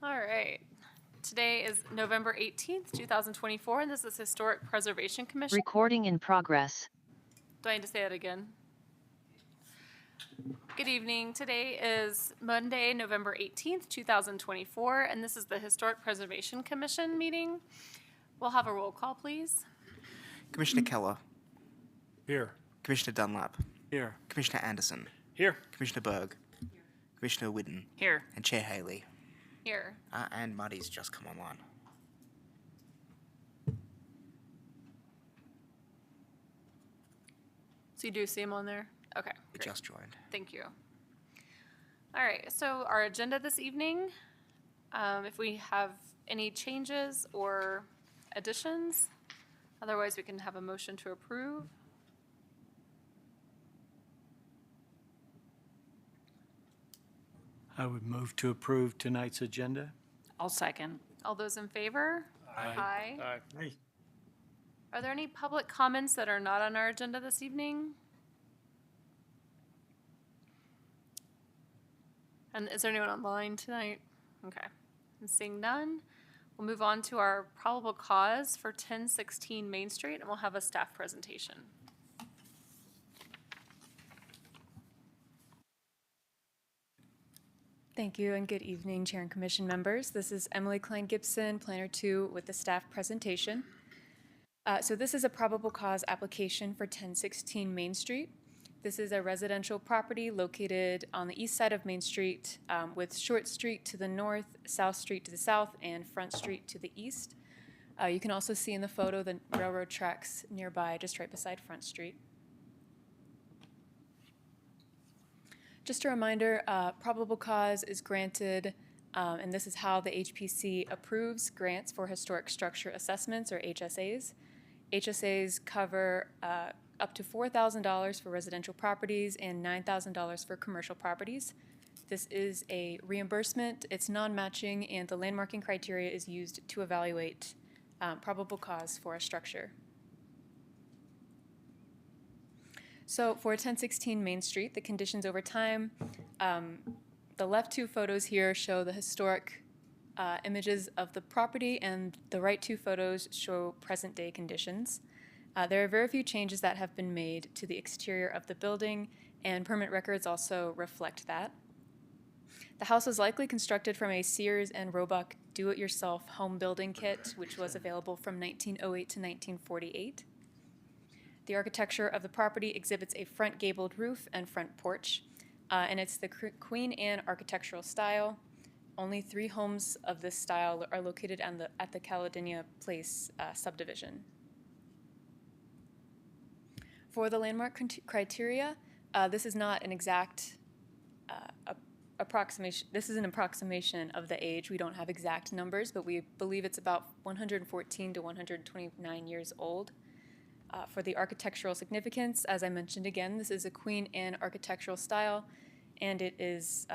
All right. Today is November 18th, 2024, and this is Historic Preservation Commission. Recording in progress. Do I need to say that again? Good evening. Today is Monday, November 18th, 2024, and this is the Historic Preservation Commission meeting. We'll have a roll call, please. Commissioner Keller. Here. Commissioner Dunlap. Here. Commissioner Anderson. Here. Commissioner Berg. Commissioner Whidden. Here. And Chair Haley. Here. And Muddy's just come online. So you do see him on there? Okay. He Great. just joined. Thank you. All right, so our agenda this evening, if we have any changes or additions, otherwise we can have a motion to approve. I would move to approve tonight's agenda. I'll second. All those in favor? Aye. Aye. Are there any public comments that are not on our agenda this evening? And is there anyone online tonight? Okay. I'm seeing none. We'll move on to our probable cause for 1016 Main Street, and we'll have a staff presentation. Thank you and good evening, Chair and Commission members. This is Emily Klein-Gibson, Planner 2 with the staff presentation. So this is a probable cause application for 1016 Main Street. This is a residential property located on the east side of Main Street with Short Street to the north, South Street to the south, and Front Street to the east. You can also see in the photo the railroad tracks nearby, just right beside Front Street. Just a reminder, probable cause is granted, and this is how the HPC approves grants for historic structure assessments, or HSAs. HSAs cover up to $4,000 for residential properties and $9,000 for commercial properties. This is a reimbursement, it's non-matching, and the landmarking criteria is used to evaluate probable cause for a structure. So for 1016 Main Street, the conditions over time, the left two photos here show the historic images of the property, and the right two photos show present day conditions. There are very few changes that have been made to the exterior of the building, and permit records also reflect that. The house was likely constructed from a Sears and Roebuck do-it-yourself home building kit, which was available from 1908 to 1948. The architecture of the property exhibits a front gabled roof and front porch, and it's the Queen Anne architectural style. Only 3 homes of this style are located at the Caledonia Place subdivision. For the landmark criteria, this is not an exact approximation. This is an approximation of the age. We don't have exact numbers, but we believe it's about 114 to 129 years old. For the architectural significance, as I mentioned again, this is a Queen Anne architectural style, and it is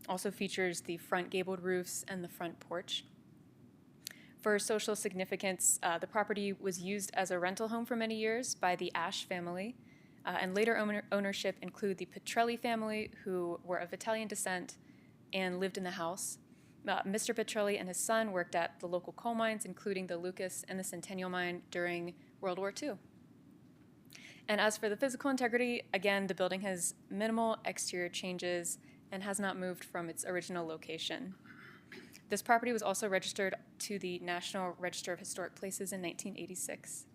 also features the front gabled roofs and the front porch. For social significance, the property was used as a rental home for many years by the Ashe family, and later ownership include the Petrelli family, who were of Italian descent and lived in the house. Mr. Petrelli and his son worked at the local coal mines, including the Lucas and the Centennial mine during World War II. And as for the physical integrity, again, the building has minimal exterior changes and has not moved from its original location. This property was also registered to the National Register of Historic Places in 1986.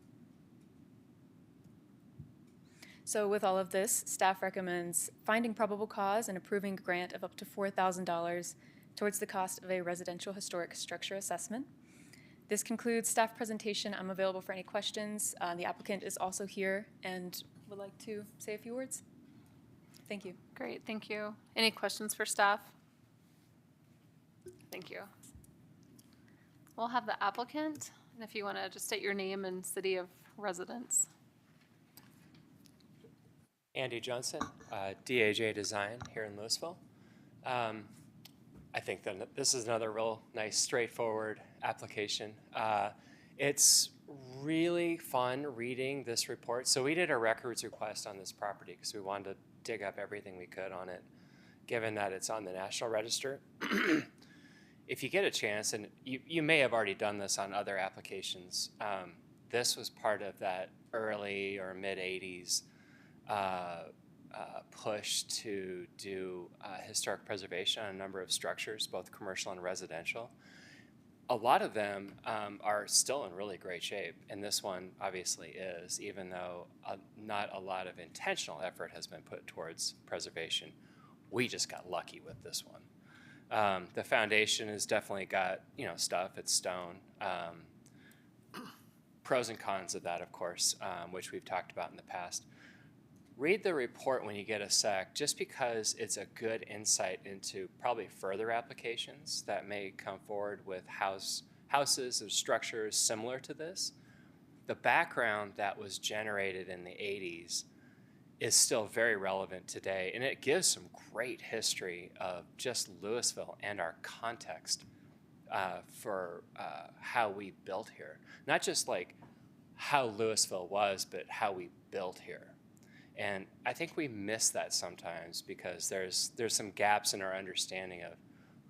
So with all of this, staff recommends finding probable cause and approving a grant of up to $4,000 towards the cost of a residential historic structure assessment. This concludes staff presentation. I'm available for any questions. The applicant is also here and would like to say a few words. Thank you. Great, thank you. Any questions for staff? Thank you. We'll have the applicant, and if you want to just state your name and city of residence. Andy Johnson, DAJ Design here in Louisville. I think that this is another real nice, straightforward application. It's really fun reading this report. So we did a records request on this property because we wanted to dig up everything we could on it, given that it's on the National Register. if you get a chance, and you may have already done this on other applications, this was part of that early or mid 80s push to do historic preservation on a number of structures, both commercial and residential. A lot of them are still in really great shape, and this one obviously is, even though not a lot of intentional effort has been put towards preservation. We just got lucky with this one. The foundation has definitely got, stuff, it's stone. Pros and cons of that, of course, which we've talked about in the past. Read the report when you get a sec, just because it's a good insight into probably further applications that may come forward with houses or structures similar to this. The background that was generated in the 80s is still very relevant today, and it gives some great history of just Louisville and our context for how we built here. Not just like how Louisville was, but how we built here. And I think we miss that sometimes because there's some gaps in our understanding of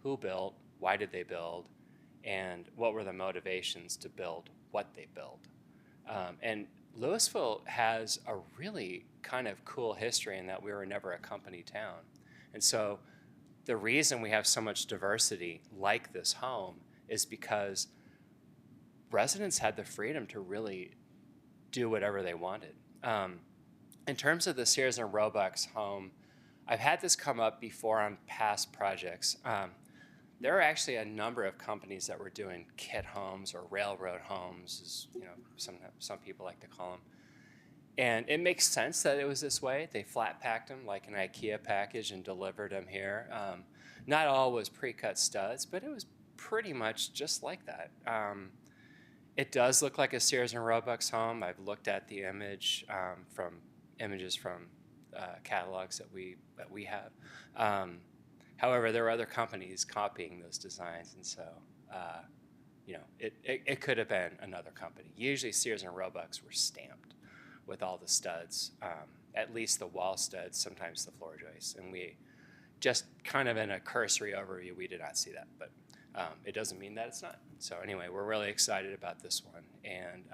who built, why did they build, and what were the motivations to build what they built. And Louisville has a really kind of cool history in that we were never a company town. And so the reason we have so much diversity like this home is because residents had the freedom to really do whatever they wanted. In terms of the Sears and Roebuck's home, I've had this come up before on past projects. There are actually a number of companies that were doing kit homes or railroad homes, as some people like to call them. And it makes sense that it was this way. They flat packed them like an IKEA package and delivered them here. Not all was pre-cut studs, but it was pretty much just like that. It does look like a Sears and Roebuck's home. I've looked at the images from catalogs that we have. However, there were other companies copying those designs, and so it could have been another company. Usually, Sears and Roebuck's were stamped with all the studs, at least the wall studs, sometimes the floor joists, and we just kind of in a cursory overview, we did not see that, but it doesn't mean that it's not. So anyway, we're really excited about this one, and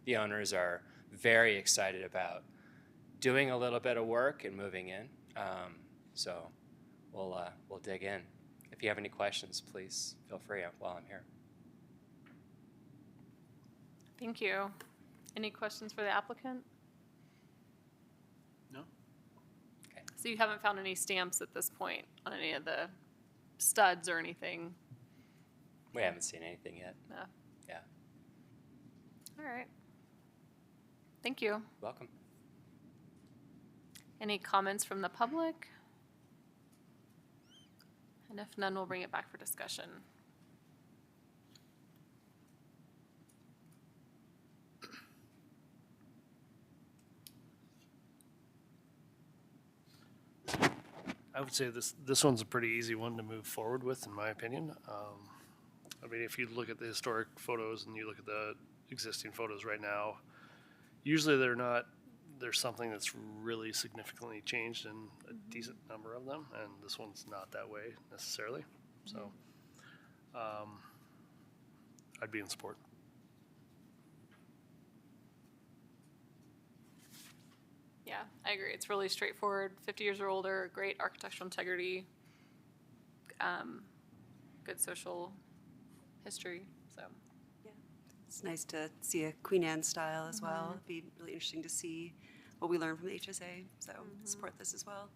the owners are very excited about doing a little bit of work and moving in. So we'll dig in. If you have any questions, please feel free while I'm here. Thank you. Any questions for the applicant? No? Okay. So you haven't found any stamps at this point on any of the studs or anything? We haven't seen anything yet. No. Yeah. All right. Thank you. Welcome. Any comments from the public? And if none, we'll bring it back for discussion. I would say this one's a pretty easy one to move forward with, in my opinion. I mean, if you look at the historic photos and you look at the existing photos right now, usually there's something that's really significantly changed in a decent number of them, and this one's not that way necessarily. So I'd be in support. Yeah, I agree. It's really straightforward. 50 years or older, great architectural integrity, good social history. So It's nice to see a Queen Anne style as well. It'd be really interesting to see what we learn from the HSA. So support this as well.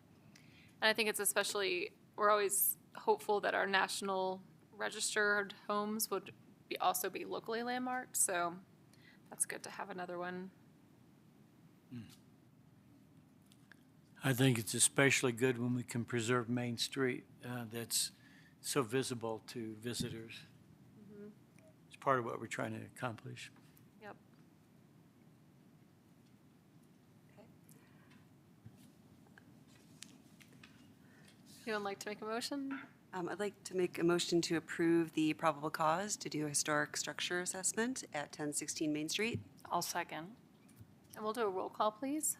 And I think it's especially, we're always hopeful that our national registered homes would also be locally landmarked. So that's good to have another one. I think it's especially good when we can preserve Main Street. That's so visible to visitors. It's part of what we're trying to accomplish. Yep. Anyone like to make a motion? I'd like to make a motion to approve the probable cause to do a historic structure assessment at 1016 Main Street. I'll second. And we'll do a roll call, please.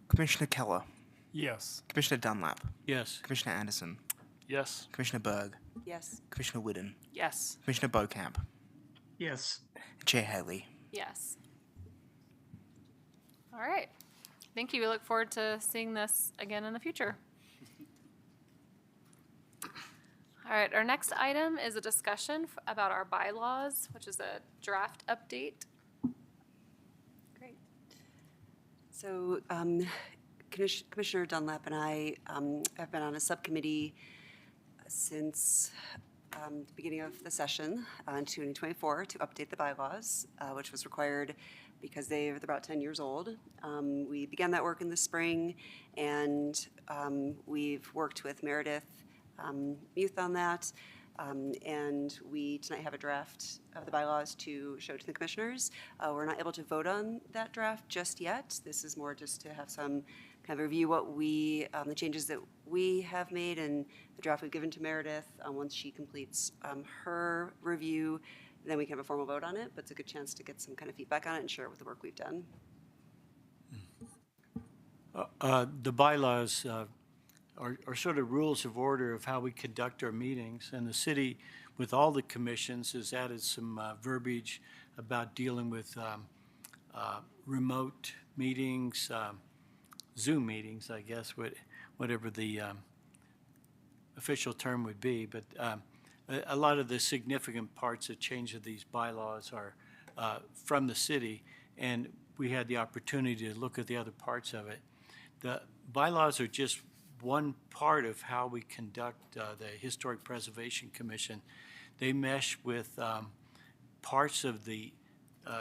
Commissioner Keller, Yes. Commissioner Dunlap, Yes. Commissioner Anderson, Yes. Commissioner Berg, Yes. Commissioner Whidden, Yes. Commissioner Beaucamp, Yes. and Chair Haley. Yes. All right. Thank you. We look forward to seeing this again in the future. All right, our next item is a discussion about our bylaws, which is a draft update. Great. So Commissioner Dunlap and I have been on a subcommittee since the beginning of the session in 2024 to update the bylaws, which was required because they're about 10 years old. We began that work in the spring, and we've worked with Meredith Youth on that. And we tonight have a draft of the bylaws to show to the commissioners. We're not able to vote on that draft just yet. This is more just to have some kind of review what we, the changes that we have made and the draft we've given to Meredith. Once she completes her review, then we can have a formal vote on it, but it's a good chance to get some kind of feedback on it and share it with the work we've done. The bylaws are sort of rules of order of how we conduct our meetings, and the city, with all the commissions, has added some verbiage about dealing with remote meetings, Zoom meetings, I guess, whatever the official term would be. But a lot of the significant parts of change of these bylaws are from the city, and we had the opportunity to look at the other parts of it. The bylaws are just one part of how we conduct the Historic Preservation Commission. They mesh with parts of the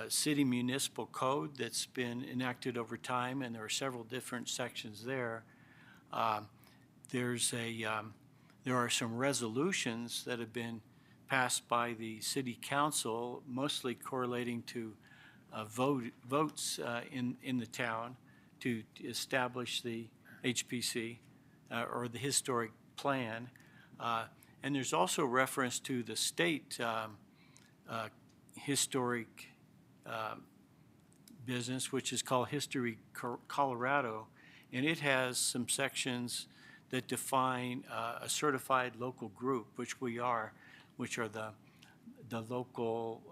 city municipal code that's been enacted over time, and there are several different sections there. There are some resolutions that have been passed by the city council, mostly correlating to votes in the town to establish the HPC. Or the historic plan. And there's also reference to the state historic business, which is called History Colorado. And it has some sections that define a certified local group, which we are, which are the local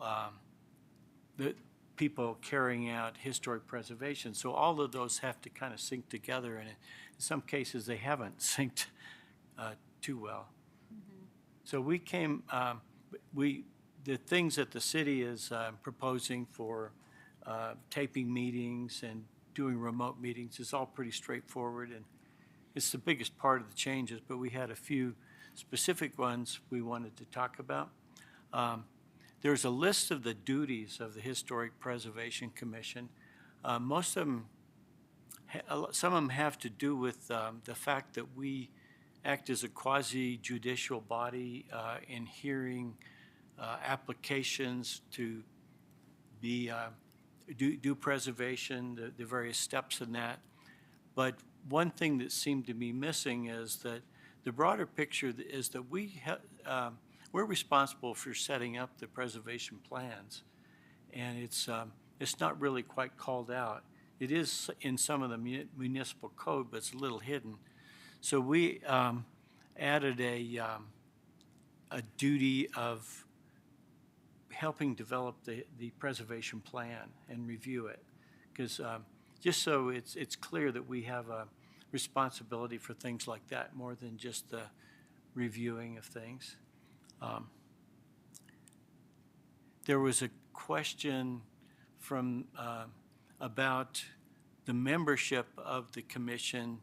the people carrying out historic preservation. So all of those have to kind of sync together, and in some cases they haven't synced too well. Mm-hmm. So we came, the things that the city is proposing for taping meetings and doing remote meetings is all pretty straightforward, and it's the biggest part of the changes, but we had a few specific ones we wanted to talk about. There's a list of the duties of the Historic Preservation Commission. Most of them, some of them have to do with the fact that we act as a quasi-judicial body in hearing applications to be do preservation, the various steps in that. But one thing that seemed to be missing is that the broader picture is that we're responsible for setting up the preservation plans, and it's not really quite called out. It is in some of the municipal code, but it's a little hidden. So we added a duty of helping develop the preservation plan and review it, because just so it's clear that we have a responsibility for things like that more than just the reviewing of things. There was a question from about the membership of the commission,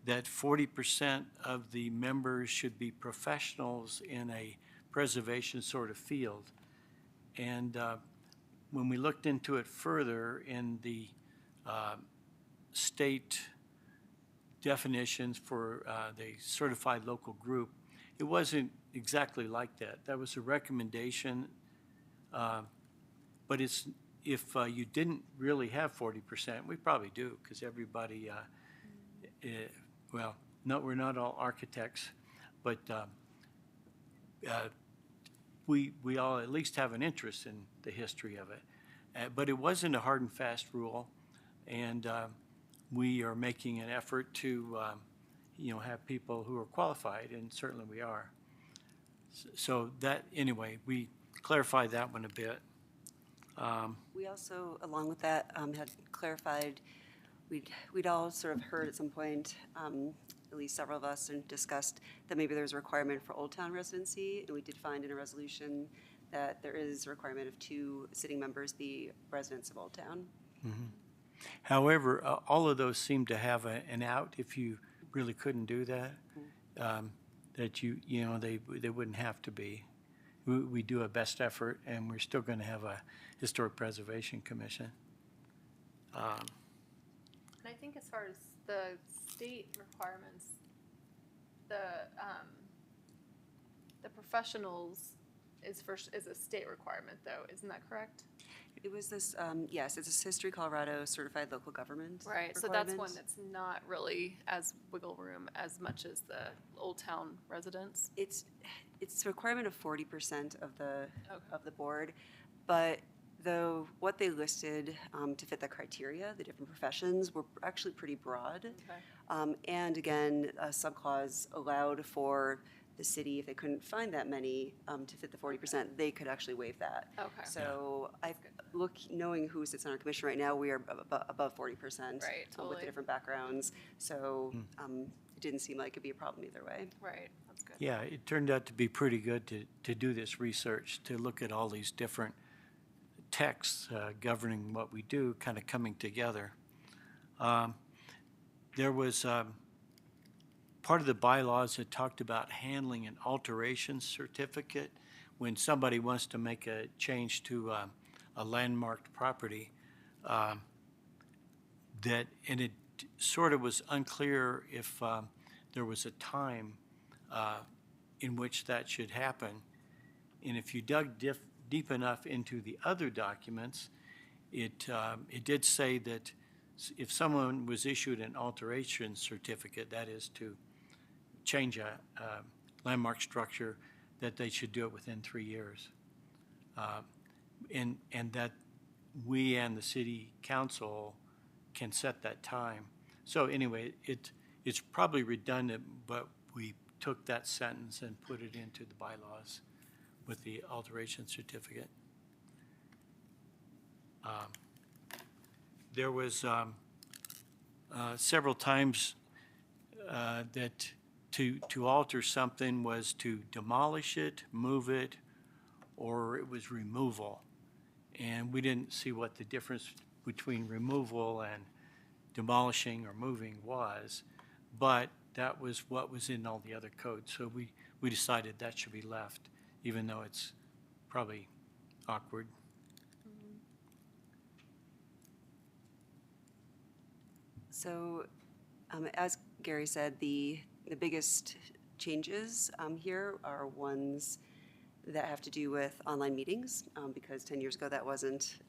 that 40% of the members should be professionals in a preservation sort of field. And when we looked into it further in the state definitions for the certified local group, it wasn't exactly like that. That was a recommendation, but it's if you didn't really have 40%, we probably do, because everybody, well, no, we're not all architects, but we all at least have an interest in the history of it. But it wasn't a hard and fast rule, and we are making an effort to have people who are qualified, and certainly we are. So that, anyway, we clarified that one a bit. We also, along with that, had clarified, we'd all sort of heard at some point, at least several of us, and discussed that maybe there's a requirement for Old Town residency, and we did find in a resolution that there is a requirement of 2 sitting members be residents of Old Town. However, all of those seem to have an out if you really couldn't do that. That they wouldn't have to be. We do a best effort, and we're still going to have a Historic Preservation Commission. And I think as far as the state requirements, the professionals is a state requirement though, isn't that correct? It was this, yes, it's a History Colorado Certified Local Government Right, so that's one requirement. that's not really as wiggle room as much as the Old Town residents. It's a requirement of 40% of the Okay. board, but what they listed to fit the criteria, the different professions, were actually pretty broad. Okay. And again, a subclause allowed for the city, if they couldn't find that many to fit the 40%, they could actually waive that. Okay. So knowing who sits on our commission right now, we are above 40%. Right, With totally. the different backgrounds. So it didn't seem like it'd be a problem either way. Right, that's good. Yeah, it turned out to be pretty good to do this research, to look at all these different texts governing what we do kind of coming together. There was part of the bylaws that talked about handling an alteration certificate when somebody wants to make a change to a landmarked property. And it sort of was unclear if there was a time in which that should happen. And if you dug deep enough into the other documents, it did say that if someone was issued an alteration certificate, that is to change a landmark structure, that they should do it within 3 years. And that we and the city council can set that time. So anyway, it's probably redundant, but we took that sentence and put it into the bylaws with the alteration certificate. There was several times that to alter something was to demolish it, move it, or it was removal. And we didn't see what the difference between removal and demolishing or moving was, but that was what was in all the other codes. So we decided that should be left, even though it's probably awkward. So, as Gary said, the biggest changes here are ones that have to do with online meetings, because 10 years ago that wasn't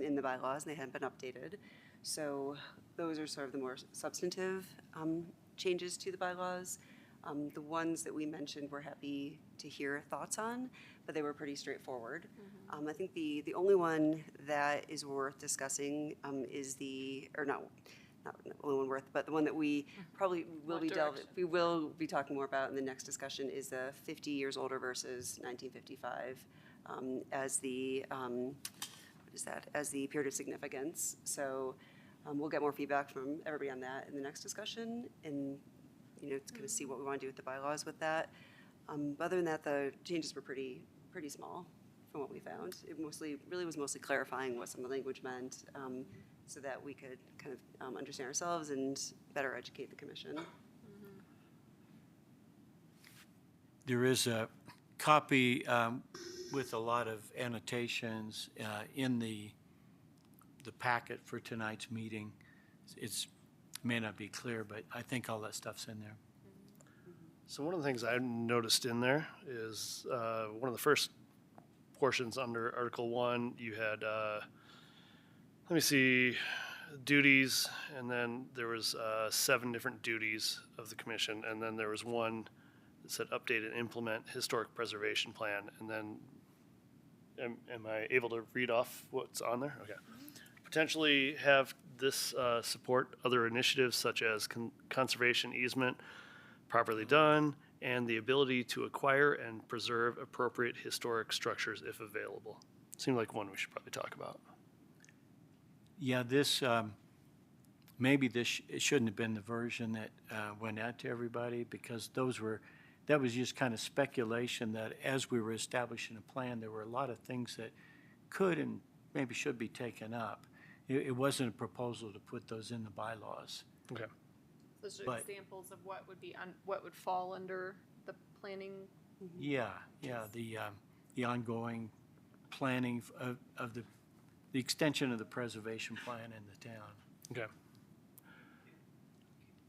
in the bylaws and they hadn't been updated. So those are sort of the more substantive changes to the bylaws. The ones that we mentioned, we're happy to hear thoughts on, but they were pretty straightforward. I think the only one that is worth discussing is not the only one worth, but the one that we probably will we will be talking more about in the next discussion is the 50 years older versus 1955 as the as the period of significance. So we'll get more feedback from everybody on that in the next discussion, and it's going to see what we want to do with the bylaws with that. But other than that, the changes were pretty small from what we found. It really was mostly clarifying what some of the language meant, so that we could kind of understand ourselves and better educate the commission. There is a copy with a lot of annotations in the packet for tonight's meeting. It may not be clear, but I think all that stuff's in there. So one of the things I noticed in there is one of the first portions under Article 1, you had, let me see, duties, and then there was 7 different duties of the commission, and then there was one that said update and implement historic preservation plan, and then, am I able to read off what's on there? Okay. Potentially have this support other initiatives such as conservation easement, properly done, and the ability to acquire and preserve appropriate historic structures if available. Seemed like one we should probably talk about. Yeah, this, maybe it shouldn't have been the version that went out to everybody, because that was just kind of speculation that as we were establishing a plan, there were a lot of things that could and maybe should be taken up. It wasn't a proposal to put those in the bylaws. Okay. Those are But- examples of what would be, what would fall under the planning. Yeah, the ongoing planning of the extension of the preservation plan in the town. Okay.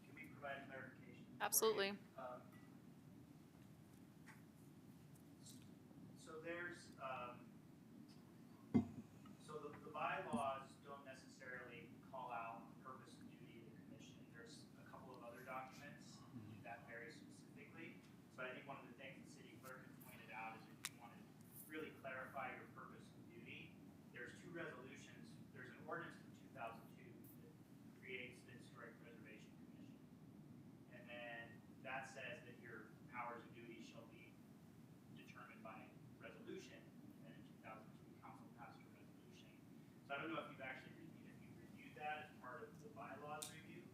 Can we provide clarification? for you? Absolutely. So there's, so the bylaws don't necessarily call out the purpose and duty of the commission. There's a couple of other documents that do that very specifically. But I think one of the things the city clerk has pointed out is if you want to really clarify your purpose and duty, there's two resolutions. There's an ordinance from 2002 that creates the Historic Preservation Commission. And then that says that your powers and duties shall be determined by resolution. And then in 2002, council passed a resolution. So I don't know if you've actually reviewed that as part of the bylaws review,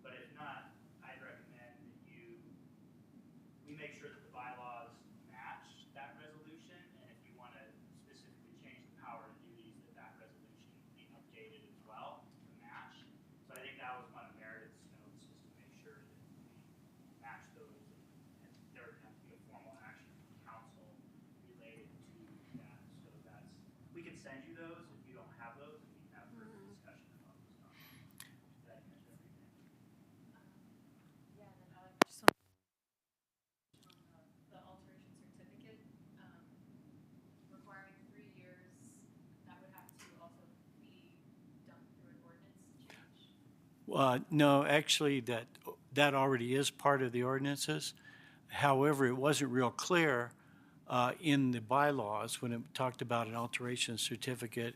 but if not, I'd recommend that we make sure that the bylaws match that resolution, and if you want to specifically change the powers and duties, that resolution be updated as well to match. So I think that was one of Meredith's notes, is to make sure that we match those, and there would have to be a formal action from council related to that. So that's, we can send you those if you don't have those, and we can have further discussion about those documents. Did that answer everything? Yeah, and then Alex, just want the alteration certificate, requiring 3 years, that would have to also be done through an ordinance change. No, actually, that already is part of the ordinances. However, it wasn't real clear in the bylaws when it talked about an alteration certificate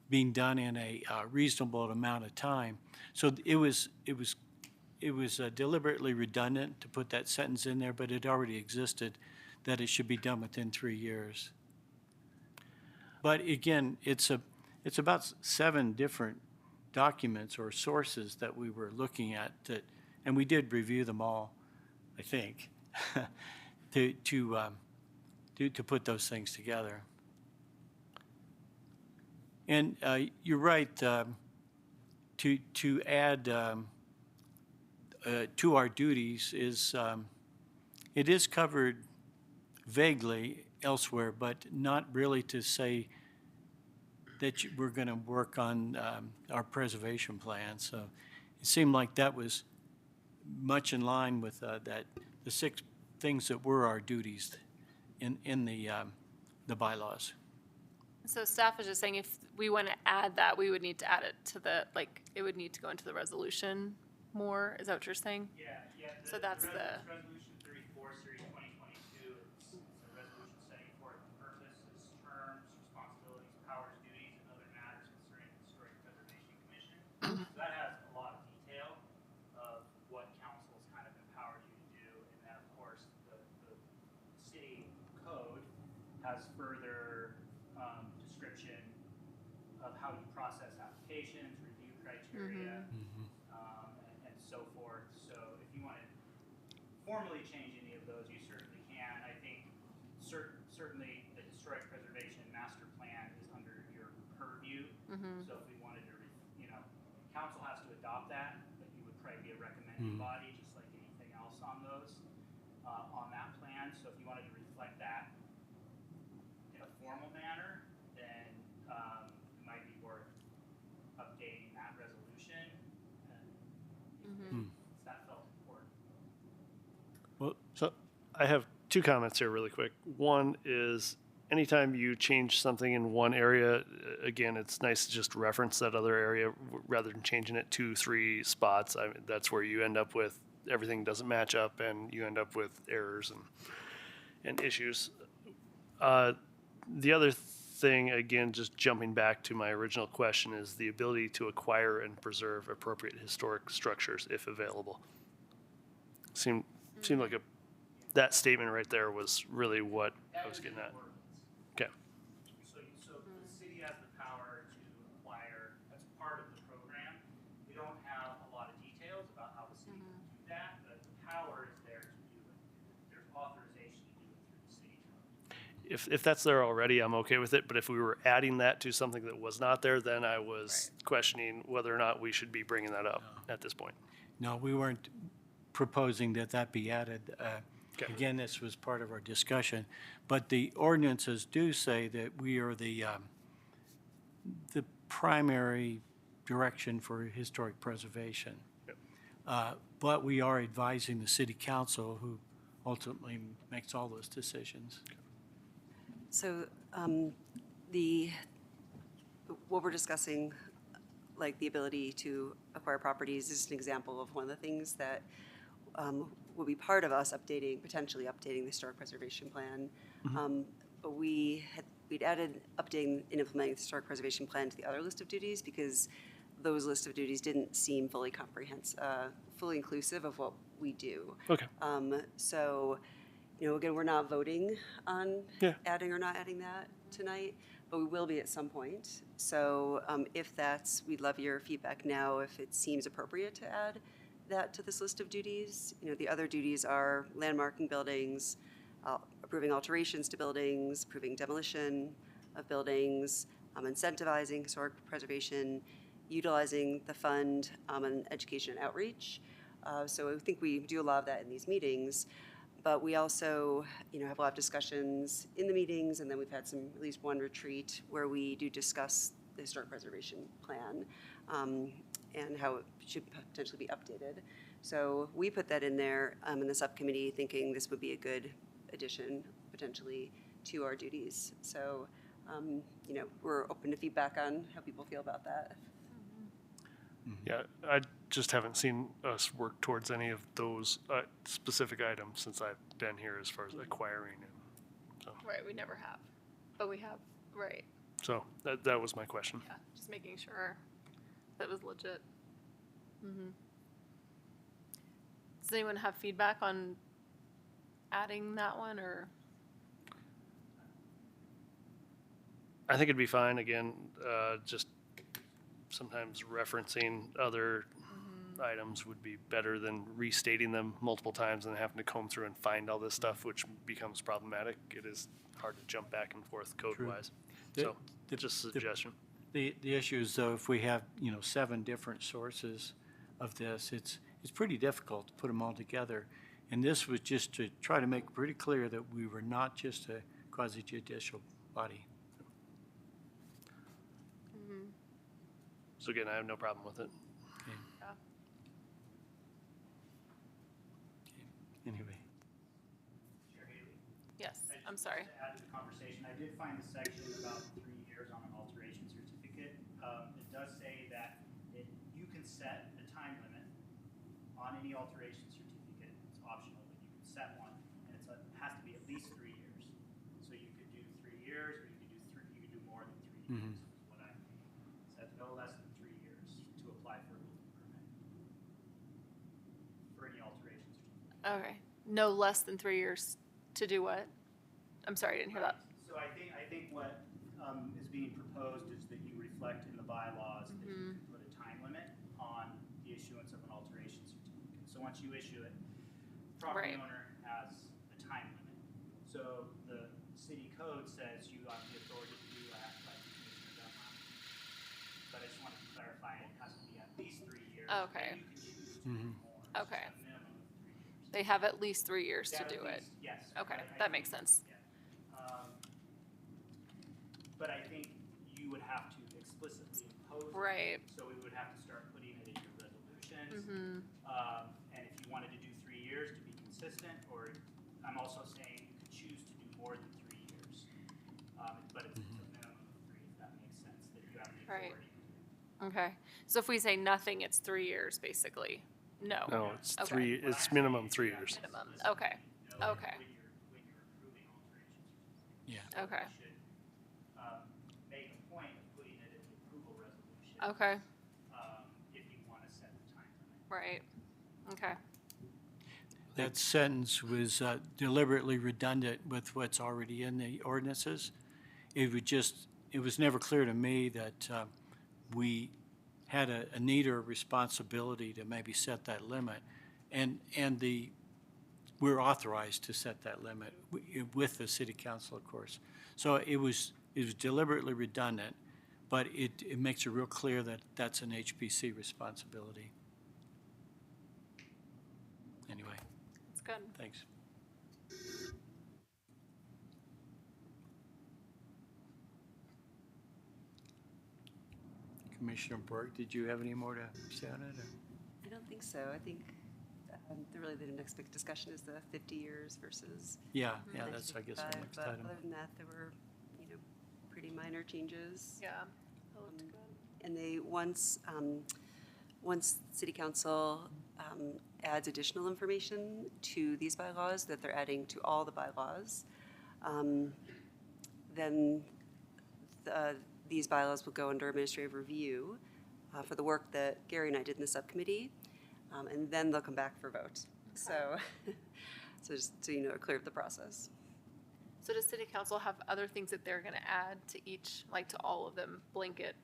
being done in a reasonable amount of time. So it was deliberately redundant to put that sentence in there, but it already existed that it should be done within 3 years. But again, it's about 7 different documents or sources that we were looking at that, and we did review them all, I think, to put those things together. And you're right, to add to our duties is, it is covered vaguely elsewhere, but not really to say that we're going to work on our preservation plan. So it seemed like that was much in line with the 6 things that were our duties in the bylaws. So staff is just saying if we want to add that, we would need to add it to it would need to go into the resolution more. Is that what you're saying? Yeah. So that's the- Resolution 34, Series 2022, it's a resolution setting forth the purposes, terms, responsibilities, powers, duties, and other matters concerning the Historic Preservation Commission. So that has a lot of detail of what council's kind of empowered you to do, and then, of course, the city code has further description of how you process applications, review criteria, and so forth. So if you want to formally change any of those, you certainly can. I think certainly the Historic Preservation Master Plan is under your purview. So if we wanted to, council has to adopt that, but you would probably be a recommending body, just like anything else on those, on that plan. So if you wanted to reflect that in a formal manner, then it might be worth updating that resolution if that felt important. Well, so I have 2 comments here really quick. One is anytime you change something in one area, again, it's nice to just reference that other area rather than changing it 2, 3 spots. I mean, that's where you end up with everything doesn't match up and you end up with errors and issues. The other thing, again, just jumping back to my original question, is the ability to acquire and preserve appropriate historic structures if available. Seemed seemed like that statement right there was really what I was getting at. Okay. So the city has the power to acquire, as part of the program. We don't have a lot of details about how the city can do that, but the power is there to do it. There's authorization to do it through the city code. If that's there already, I'm okay with it. But if we were adding that to something that was not there, then I was questioning whether or not we should be bringing that up at this point. No, we weren't proposing that that be added. Okay. Again, this was part of our discussion, but the ordinances do say that we are the primary direction for historic preservation. Yep. But we are advising the city council, who ultimately makes all those decisions. So what we're discussing, like the ability to acquire properties, is an example of one of the things that will be part of us potentially updating the historic preservation plan. But we'd added updating and implementing the historic preservation plan to the other list of duties because those list of duties didn't seem fully inclusive of what we do. Okay. So, again, we're not voting on Yeah. adding or not adding that tonight, but we will be at some point. So we'd love your feedback now if it seems appropriate to add that to this list of duties. The other duties are landmarking buildings, approving alterations to buildings, approving demolition of buildings, incentivizing historic preservation, utilizing the fund on education and outreach. So I think we do a lot of that in these meetings, but we also, have a lot of discussions in the meetings, and then we've had at least one retreat where we do discuss the historic preservation plan and how it should potentially be updated. So we put that in there in the subcommittee, thinking this would be a good addition potentially to our duties. So, we're open to feedback on how people feel about that. Yeah, I just haven't seen us work towards any of those specific items since I've been here as far as acquiring it. So, Right, we never have, but we have, right, so that was my question. yeah, just making sure that was legit. Does anyone have feedback on adding that one, or? I think it'd be fine. Again, just sometimes referencing other items would be better than restating them multiple times and having to comb through and find all this stuff, which becomes problematic. It is hard to jump back and forth code-wise. So, just a suggestion. The issue is, though, if we have, 7 different sources of this, it's pretty difficult to put them all together. And this was just to try to make pretty clear that we were not just a quasi-judicial body. So again, I have no problem with it. Okay. Yeah. Anyway. Chair Haley? Yes, I just I'm sorry. To add to the conversation, I did find the section about 3 years on an alteration certificate. It does say that you can set a time limit on any alteration certificate. It's optional, but you can set one, and it has to be at least 3 years. So you could do 3 years, or you could do more than 3 years. Is what I mean. So that's no less than 3 years to apply for a building permit for any alteration certificate. Okay, no less than 3 years to do what? I'm sorry, I didn't hear that. So I think what is being proposed is that you reflect in the bylaws that you can put a time limit on the issuance of an alteration certificate. So once you issue it, property Right. owner has a time limit. So the city code says you have the authority to do that by Commissioner Dunlap. But I just wanted to clarify, it has to be at least 3 years. Okay. And you can choose to do more. So Okay. a minimum of 3 years. They have at least 3 years to Yeah, do at it. least, yes. Okay, But I that think- makes sense. yeah. But I think you would have to explicitly impose it. Right. So we would have to start putting it in your resolutions. Mm-hmm. And if you wanted to do 3 years to be consistent, or I'm also saying you could choose to do more than 3 years. But it's a minimum of 3, if that makes sense, that you have the Right. authority. Okay, so if we say nothing, it's 3 years, basically? No. No, it's Okay. 3. It's minimum 3 years. Minimum, okay, okay, When you're approving alterations. Yeah. okay, You should make a point of putting it in the approval resolution. okay, If you want to set the time limit. right, okay. that sentence was deliberately redundant with what's already in the ordinances. It was never clear to me that we had a need or a responsibility to maybe set that limit. And we're authorized to set that limit with the city council, of course. So it was deliberately redundant, but it makes it real clear that that's an HPC responsibility. Anyway, That's good. thanks. Commissioner Burke, did you have any more to say on it? Or? I don't think so. I think really the next big discussion is the 50 years versus Yeah, that's, I guess, the 55, next but item. other than that, there were, pretty minor changes. Yeah, that looked good. And they, once city council adds additional information to these bylaws that they're adding to all the bylaws, then these bylaws will go under administrative review for the work that Gary and I did in the subcommittee, and then they'll come back for vote. So, so just so you know, clear up the process. So does city council have other things that they're gonna add to each, like to all of them, blanket?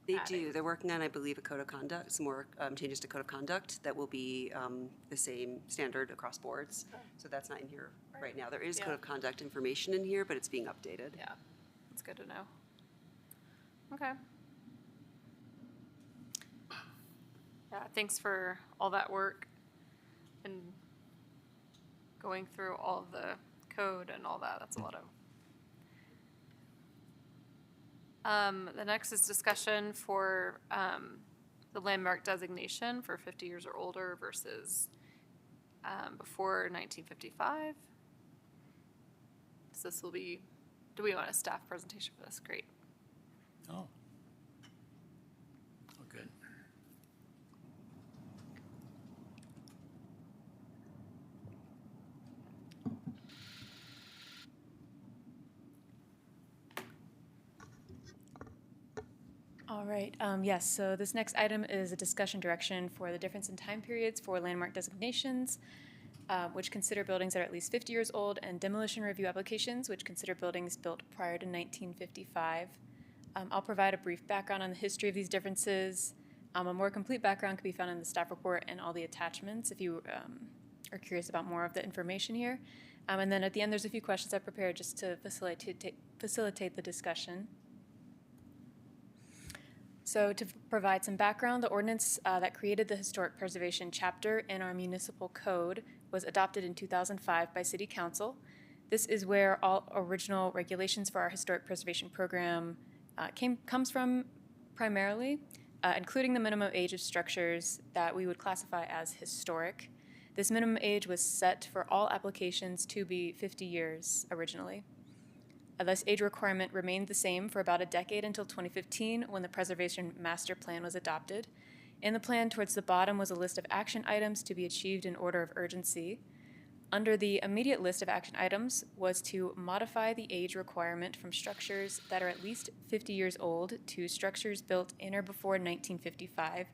They adding? do. They're working on, I believe, a code of conduct, some more changes to code of conduct that will be the same standard across boards. Okay. So that's not in here right now. There is Yeah. code of conduct information in here, but it's being updated. Yeah, that's good to know. Okay. Yeah, thanks for all that work and going through all of the code and all that. That's a lot of. The next is discussion for the landmark designation for 50 years or older versus before 1955. So this will be, do we want a staff presentation for this? Great. Oh. Oh, good. All right, yes, so this next item is a discussion direction for the difference in time periods for landmark designations, which consider buildings that are at least 50 years old, and demolition review applications, which consider buildings built prior to 1955. I'll provide a brief background on the history of these differences. A more complete background can be found in the staff report and all the attachments if you are curious about more of the information here. And then at the end, there's a few questions I prepared just to facilitate the discussion. So to provide some background, the ordinance that created the historic preservation chapter in our municipal code was adopted in 2005 by City Council. This is where all original regulations for our historic preservation program comes from primarily, including the minimum age of structures that we would classify as historic. This minimum age was set for all applications to be 50 years originally. This age requirement remained the same for about a decade until 2015 when the Preservation Master Plan was adopted. In the plan, towards the bottom was a list of action items to be achieved in order of urgency. Under the immediate list of action items was to modify the age requirement from structures that are at least 50 years old to structures built in or before 1955,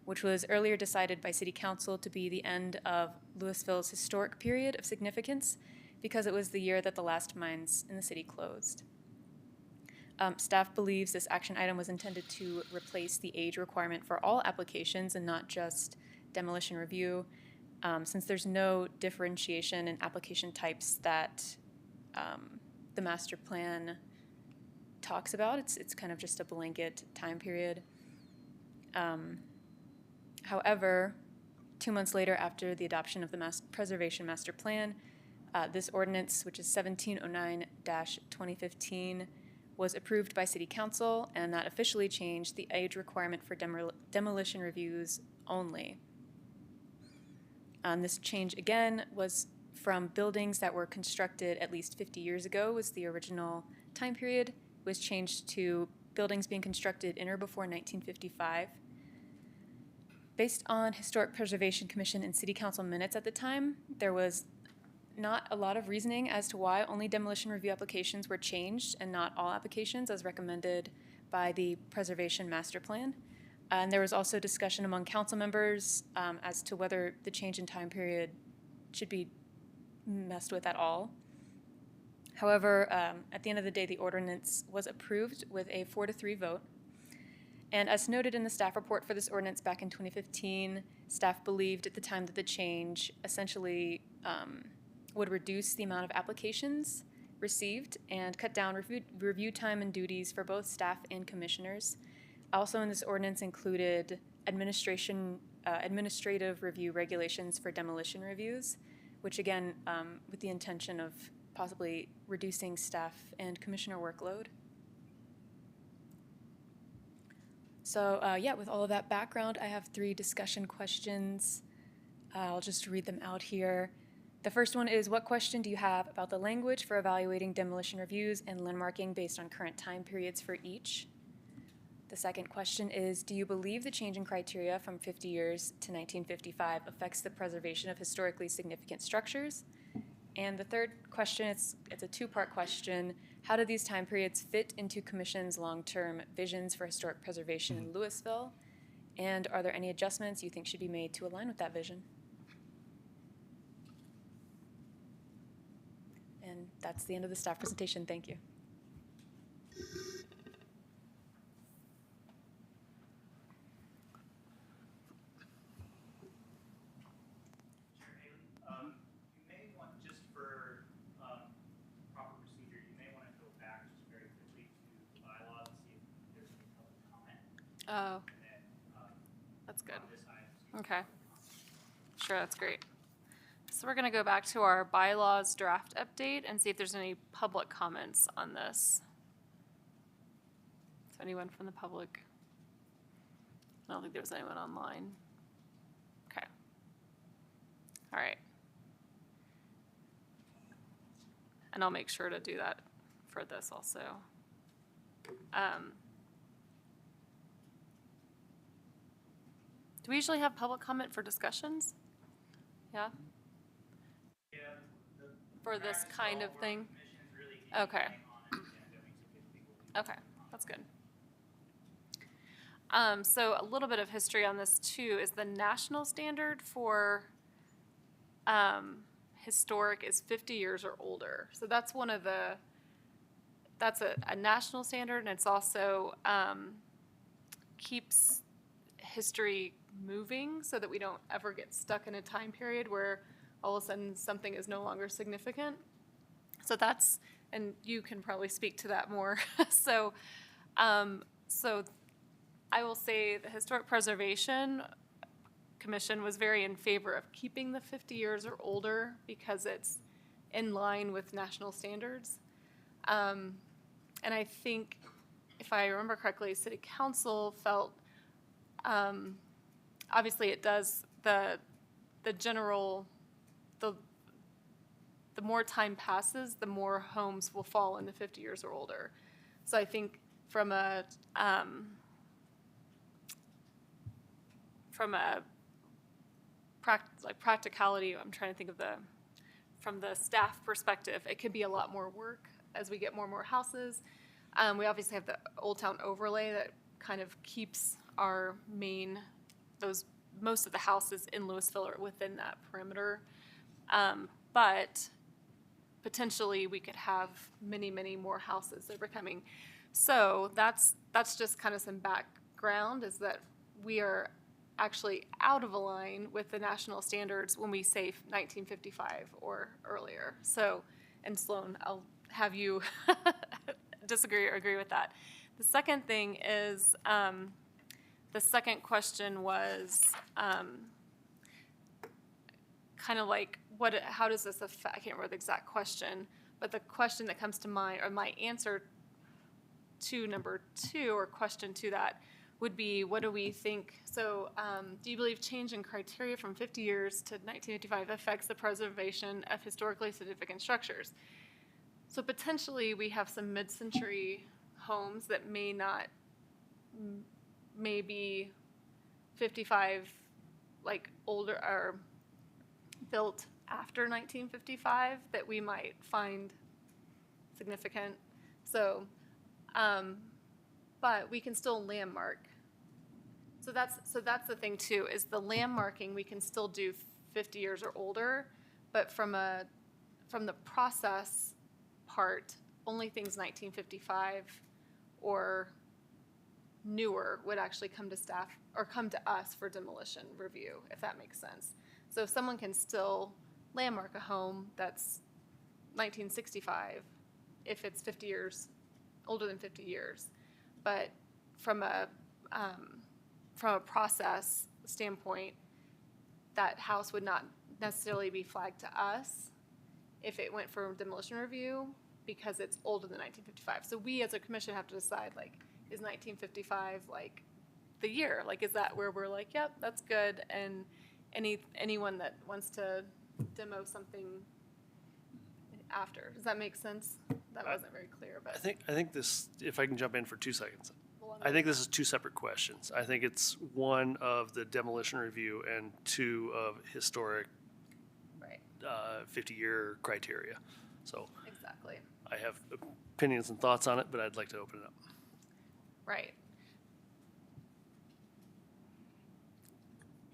which was earlier decided by City Council to be the end of Louisville's historic period of significance, because it was the year that the last mines in the city closed. Staff believes this action item was intended to replace the age requirement for all applications and not just demolition review, since there's no differentiation in application types that the master plan talks about. It's kind of just a blanket time period. However, 2 months later after the adoption of the Preservation Master Plan, this ordinance, which is 1709-2015, was approved by City Council, and that officially changed the age requirement for demolition reviews only. This change, again, was from buildings that were constructed at least 50 years ago was the original time period, was changed to buildings being constructed in or before 1955. Based on Historic Preservation Commission and City Council minutes at the time, there was not a lot of reasoning as to why only demolition review applications were changed and not all applications as recommended by the Preservation Master Plan. And there was also discussion among council members as to whether the change in time period should be messed with at all. However, at the end of the day, the ordinance was approved with a 4-3 vote. And as noted in the staff report for this ordinance back in 2015, staff believed at the time that the change essentially would reduce the amount of applications received and cut down review time and duties for both staff and commissioners. Also in this ordinance included administrative review regulations for demolition reviews, which again, with the intention of possibly reducing staff and commissioner workload. So yeah, with all of that background, I have 3 discussion questions. I'll just read them out here. The first one is, what question do you have about the language for evaluating demolition reviews and landmarking based on current time periods for each? The second question is, do you believe the change in criteria from 50 years to 1955 affects the preservation of historically significant structures? And the third question, it's a 2-part question. How do these time periods fit into Commission's long-term visions for historic preservation in Louisville? And are there any adjustments you think should be made to align with that vision? And that's the end of the staff presentation. Thank you. Chair Haley, you may want, just for proper procedure, you may want to go back just very quickly to the bylaws and see if there's any public comment. Oh, And then that's good. on this item, see if Okay. Sure, that's great. So we're gonna go back to our bylaws draft update and see if there's any public comments on this. So anyone from the public? I don't think there was anyone online. Okay. All right. And I'll make sure to do that for this also. Do we usually have public comment for discussions? Yeah? Yeah, the For this practice kind all of work thing? commissions really Okay. anything on an agenda, we typically will do Okay, that's good. So a little bit of history on this too is the national standard for historic is 50 years or older. So that's one of the, that's a national standard, and it's also keeps history moving so that we don't ever get stuck in a time period where all of a sudden something is no longer significant. So that's, and you can probably speak to that more. So I will say the Historic Preservation Commission was very in favor of keeping the 50 years or older because it's in line with national standards. And I think, if I remember correctly, City Council felt, obviously it does, the general, the more time passes, the more homes will fall in the 50 years or older. So I think from a practicality, I'm trying to think of from the staff perspective, it could be a lot more work as we get more and more houses. We obviously have the Old Town overlay that kind of keeps our most of the houses in Louisville are within that perimeter. But potentially we could have many, many more houses that are coming. So that's just kind of some background, is that we are actually out of line with the national standards when we say 1955 or earlier. So, and Sloan, I'll have you disagree or agree with that. The second thing is, the second question was kind of like, how does this affect, I can't remember the exact question, but the question that comes to mind, or my answer to number 2, or question to that, would be, what do we think? So do you believe change in criteria from 50 years to 1955 affects the preservation of historically significant structures? So potentially we have some mid-century homes that may be 55, like older, or built after 1955, that we might find significant. So, but we can still landmark. So that's the thing too, is the landmarking, we can still do 50 years or older, But from the process part, only things 1955 or newer would actually come to staff or come to us for demolition review, if that makes sense. So if someone can still landmark a home that's 1965, if it's 50 years, older than 50 years, but from a process standpoint, that house would not necessarily be flagged to us if it went for demolition review because it's older than 1955. So we as a commission have to decide, like, is 1955 like the year? Like, is that where we're like, yep, that's good, and anyone that wants to demo something after, does that make sense? That wasn't very clear, but I think this, if I can jump in for 2 seconds. Well, I think this is 2 separate questions. I think it's one of the demolition review and 2 of historic right, 50-year criteria. So exactly, I have opinions and thoughts on it, but I'd like to open it up. right.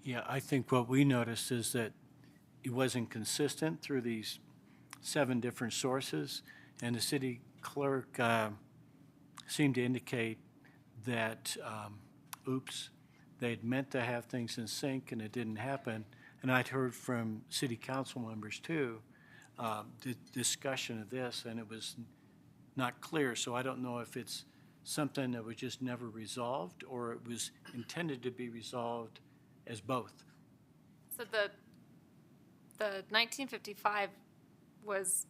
Yeah, I think what we noticed is that it wasn't consistent through these 7 different sources, and the city clerk seemed to indicate that, they'd meant to have things in sync and it didn't happen. And I'd heard from city council members too, the discussion of this, and it was not clear. So I don't know if it's something that was just never resolved or it was intended to be resolved as both. So the 1955 was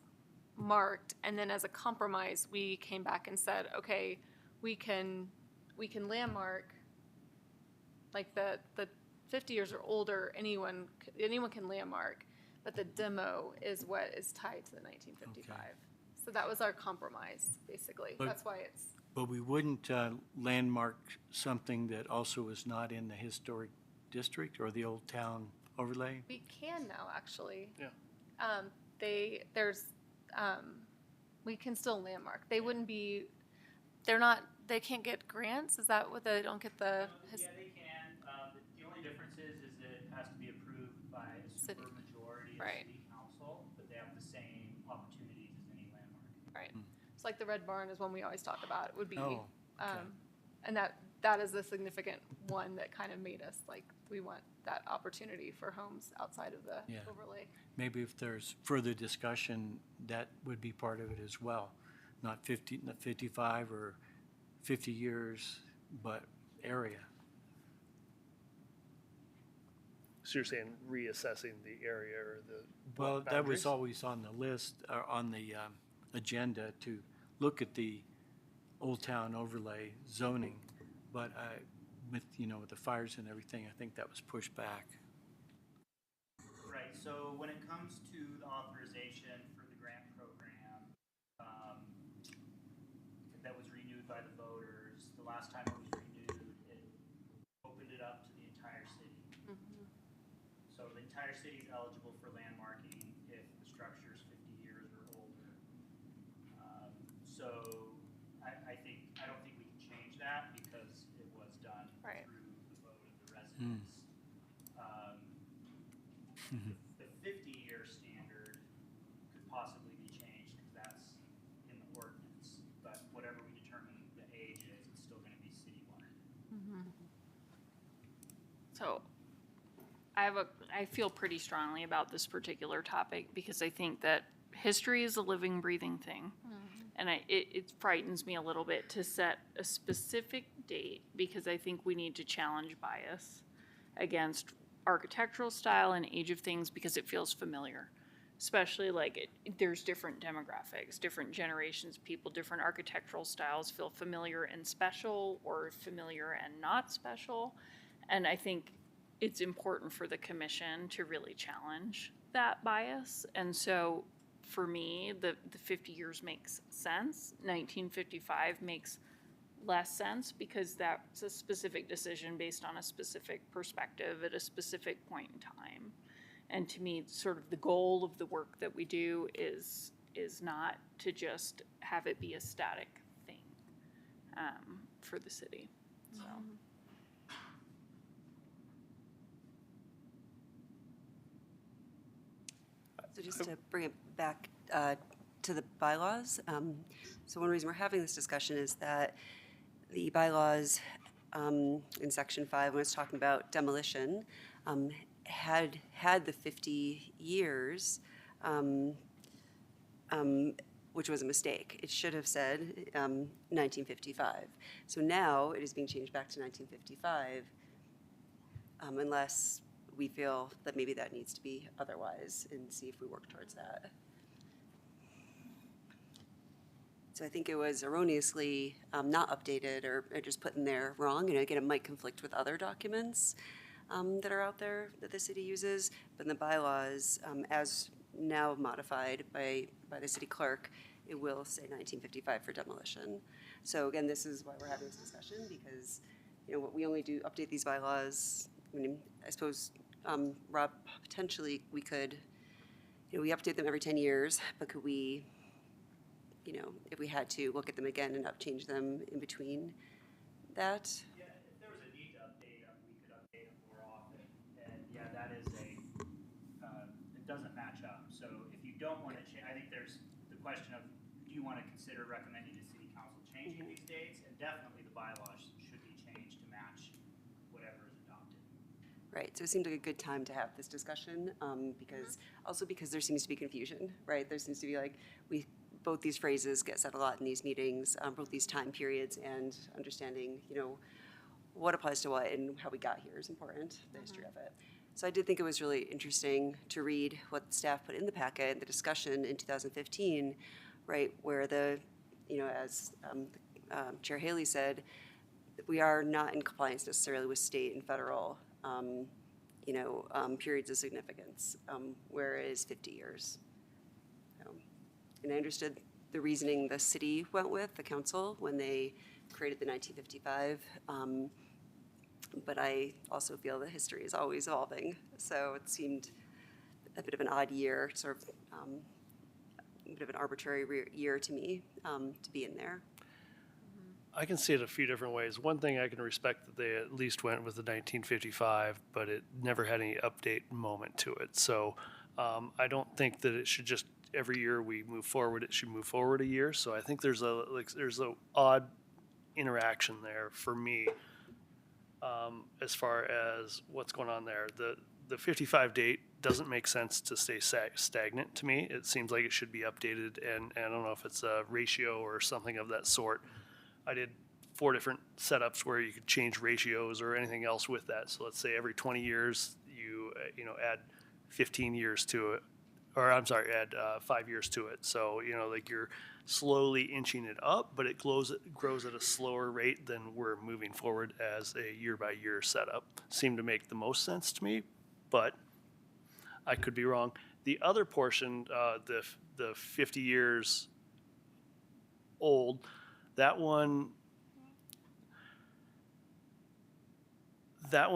marked, and then as a compromise, we came back and said, okay, we can landmark, like the 50 years or older, anyone can landmark, but the demo is what is tied to the 1955. Okay. So that was our compromise, basically. But- That's why it's, But we wouldn't landmark something that also was not in the historic district or the old town overlay? we can now, actually. Yeah. We can still landmark. They wouldn't be, they can't get grants? Is that what they don't get the? Yeah, they can. The only difference is that it has to be approved by a City. supermajority of Right. city council, but they have the same opportunities as any landmark. Right. It's like the Red Barn is one we always talk about. It would be, Oh, okay. and that is a significant one that kind of made us like, we want that opportunity for homes outside of the Yeah. overlay. Maybe if there's further discussion, that would be part of it as well. Not 55 or 50 years, but area. So you're saying reassessing the area or the Well, that boundaries? was always on the list, or on the agenda to look at the Old Town overlay zoning. But with the fires and everything, I think that was pushed back. Right, so when it comes to the authorization for the grant program, that was renewed by the voters, the last time it was renewed, it opened it up to the entire city. So the entire city is eligible for landmarking if the structure is 50 years or older. So I don't think we can change that because it was done Right. through the vote of the residents. The 50-year standard could possibly be changed because that's in the ordinance, but whatever we determine the age is, it's still gonna be citywide. So I feel pretty strongly about this particular topic because I think that history is a living, breathing thing. And it frightens me a little bit to set a specific date because I think we need to challenge bias against architectural style and age of things because it feels familiar. Especially there's different demographics, different generations of people, different architectural styles feel familiar and special or familiar and not special. And I think it's important for the commission to really challenge that bias. And so for me, the 50 years makes sense. 1955 makes less sense because that's a specific decision based on a specific perspective at a specific point in time. And to me, sort of the goal of the work that we do is not to just have it be a static thing for the city. So. So just to bring it back to the bylaws, so one reason we're having this discussion is that the bylaws in section 5, when it's talking about demolition, had the 50 years, which was a mistake. It should have said 1955. So now it is being changed back to 1955, unless we feel that maybe that needs to be otherwise, and see if we work towards that. So I think it was erroneously not updated or just put in there wrong. Again, it might conflict with other documents that are out there that the city uses, but in the bylaws, as now modified by the city clerk, it will say 1955 for demolition. So again, this is why we're having this discussion, because what we only do update these bylaws. I suppose, Rob, potentially we could, we update them every 10 years, but could we, if we had to, look at them again and change them in between that? Yeah, if there was a need to update them, we could update them more often. And yeah, that is it doesn't match up. So if you don't want to change, I think there's the question of, do you want to consider recommending to city council changing these dates? And definitely the bylaws should be changed to match whatever is adopted. Right, so it seemed like a good time to have this discussion, because there seems to be confusion, right? There seems to be both these phrases get said a lot in these meetings, both these time periods, and understanding, what applies to what and how we got here is important, the history of it. So I did think it was really interesting to read what the staff put in the packet and the discussion in 2015, right, where as Chair Haley said, we are not in compliance necessarily with state and federal periods of significance, whereas 50 years. And I understood the reasoning the city went with, the council, when they created the 1955, but I also feel that history is always evolving. So it seemed a bit of an odd year, sort of a bit of an arbitrary year to me to be in there. I can see it a few different ways. One thing I can respect that they at least went with the 1955, but it never had any update moment to it. So I don't think that it should just every year we move forward. It should move forward a year. So I think there's a odd interaction there for me as far as what's going on there. The 55 date doesn't make sense to stay stagnant to me. It seems like it should be updated, and I don't know if it's a ratio or something of that sort. I did 4 different setups where you could change ratios or anything else with that. So let's say every 20 years you add 15 years to it, or I'm sorry, add 5 years to it. So you're slowly inching it up, but it grows at a slower rate than we're moving forward as a year-by-year setup. Seemed to make the most sense to me, but I could be wrong. The other portion, the 50 years old, that one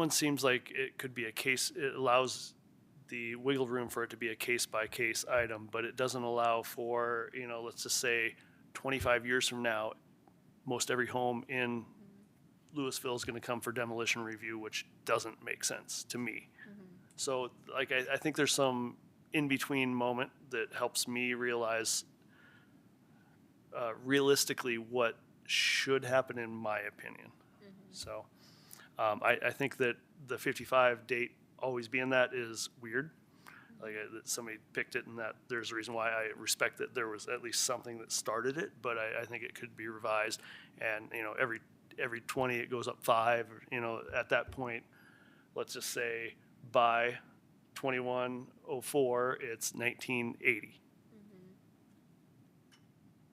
seems like it could be a case. It allows the wiggle room for it to be a case-by-case item, but it doesn't allow for, let's just say 25 years from now, most every home in Louisville is going to come for demolition review, which doesn't make sense to me. So I think there's some in-between moment that helps me realize realistically what should happen in my opinion. So I think that the 55 date always being that is weird. That somebody picked it, and that there's a reason why I respect that there was at least something that started it, but I think it could be revised. And every 20 it goes up 5. At that point, let's just say by 2104 it's 1980.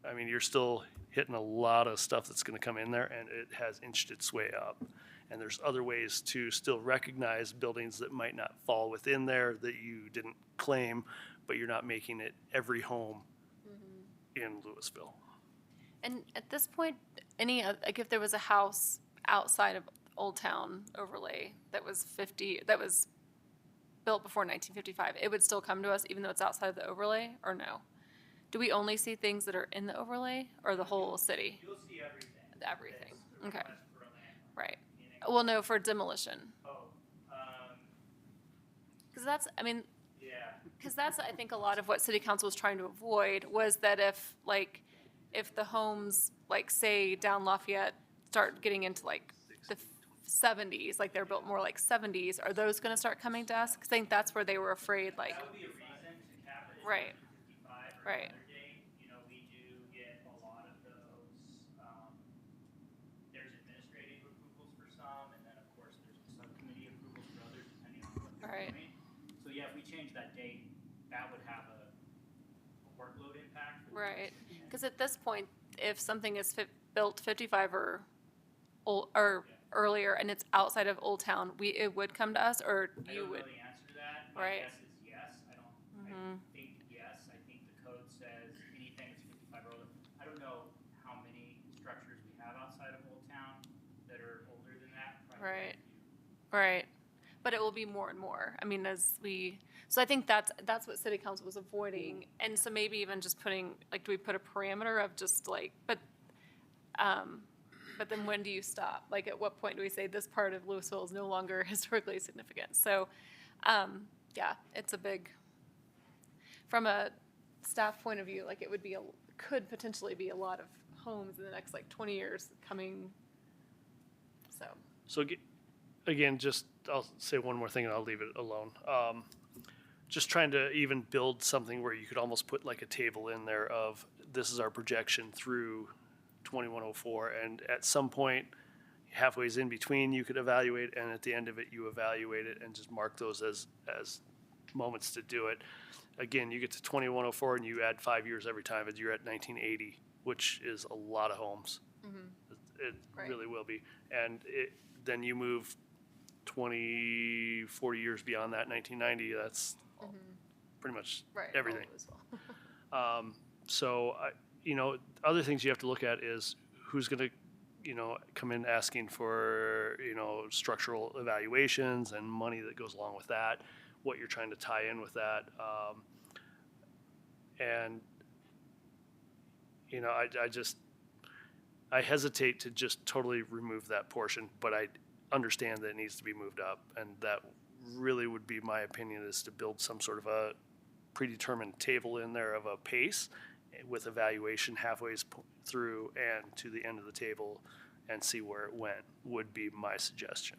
I mean, you're still hitting a lot of stuff that's going to come in there, and it has inched its way up. And there's other ways to still recognize buildings that might not fall within there that you didn't claim, but you're not making it every home in Louisville. And at this point, if there was a house outside of Old Town overlay that was built before 1955, it would still come to us even though it's outside of the overlay, or no? Do we only see things that are in the overlay, or the whole city? You'll see everything. Everything. That's the Okay. request for a landmark. Right. Well, no, for demolition. Oh, Because that's, yeah. Yeah. Because that's, I think, a lot of what city council was trying to avoid was that if the homes, like, say, down Lafayette start getting into like the 70s, like they're built more like 70s, are those going to start coming to us? Because I think that's where they were afraid, like, That would be a reason to cap it at Right. 55 or Right. another date. You know, we do get a lot of those. There's administrative approvals for some, and then of course there's the subcommittee approvals for others, depending on what they're Right. doing. So yeah, if we change that date, that would have a workload impact. For the right. person. Because at this point, if something is built 55 or earlier and it's outside of Old Town, it would come to us, or I you don't would. know the answer to that. My Right. guess is yes. I don't. Mhm. I think yes. I think the code says anything that's 55 or older. I don't know how many structures we have outside of Old Town that are older than that. Probably Right. a few. Right. But it will be more and more. I mean, so I think that's what city council was avoiding. And so maybe even just putting, like, do we put a parameter of just like, but then when do you stop? Like, at what point do we say this part of Louisville is no longer historically significant? So, yeah, it's a big, from a staff point of view, like, it would be, could potentially be a lot of homes in the next, like, 20 years coming, so. So again, just I'll say one more thing and I'll leave it alone. Just trying to even build something where you could almost put like a table in there of this is our projection through 2104, and at some point halfway in between you could evaluate, and at the end of it you evaluate it and just mark those as moments to do it. Again, you get to 2104 and you add 5 years every time, and you're at 1980, which is a lot of homes. It Right. really will be. And then you move 20, 40 years beyond that, 1990, that's pretty much Right. everything. As well. So, other things you have to look at is who's going to, come in asking for, structural evaluations and money that goes along with that, what you're trying to tie in with that. And, I hesitate to just totally remove that portion, but I understand that it needs to be moved up. And that really would be my opinion, is to build some sort of a predetermined table in there of a pace with evaluation halfway through and to the end of the table, and see where it went, would be my suggestion.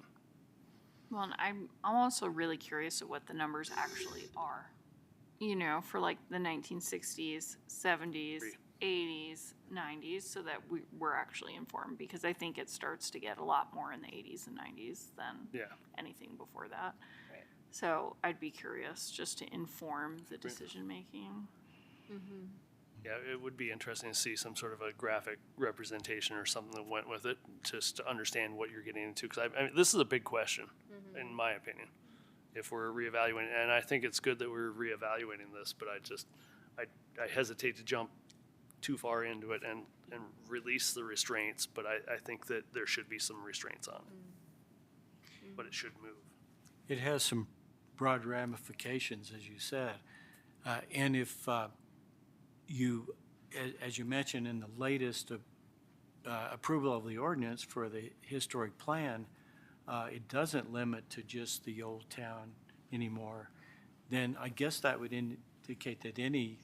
Well, and I'm also really curious at what the numbers actually are. You know, for like the 1960s, 70s, Agree. 80s, 90s, so that we're actually informed, because I think it starts to get a lot more in the 80s and 90s than Yeah. anything before that. Right. So I'd be curious just to inform the decision making. Yeah, it would be interesting to see some sort of a graphic representation or something that went with it, just to understand what you're getting into. Because I mean, this is a big question, in my opinion, if we're reevaluating. And I think it's good that we're reevaluating this, but I hesitate to jump too far into it and release the restraints. But I think that there should be some restraints on it, but it should move. It has some broad ramifications, as you said. And if as you mentioned in the latest approval of the ordinance for the historic plan, it doesn't limit to just the old town anymore, then I guess that would indicate that any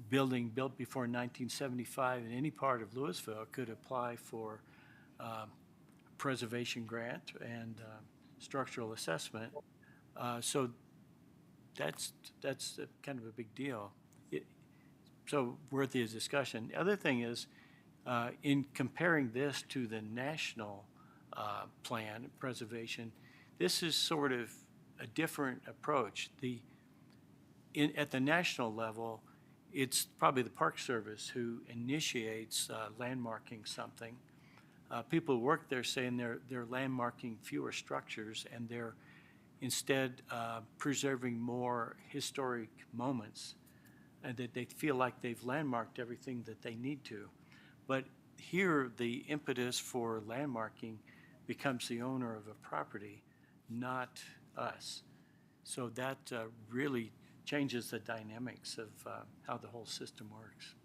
building built before 1975 in any part of Louisville could apply for preservation grant and structural assessment. So that's kind of a big deal. So worthy of discussion. The other thing is, in comparing this to the national plan preservation, this is sort of a different approach. At the national level, it's probably the Park Service who initiates landmarking something. People who work there saying they're landmarking fewer structures, and they're instead preserving more historic moments, and that they feel like they've landmarked everything that they need to. But here, the impetus for landmarking becomes the owner of a property, not us. So that really changes the dynamics of how the whole system works.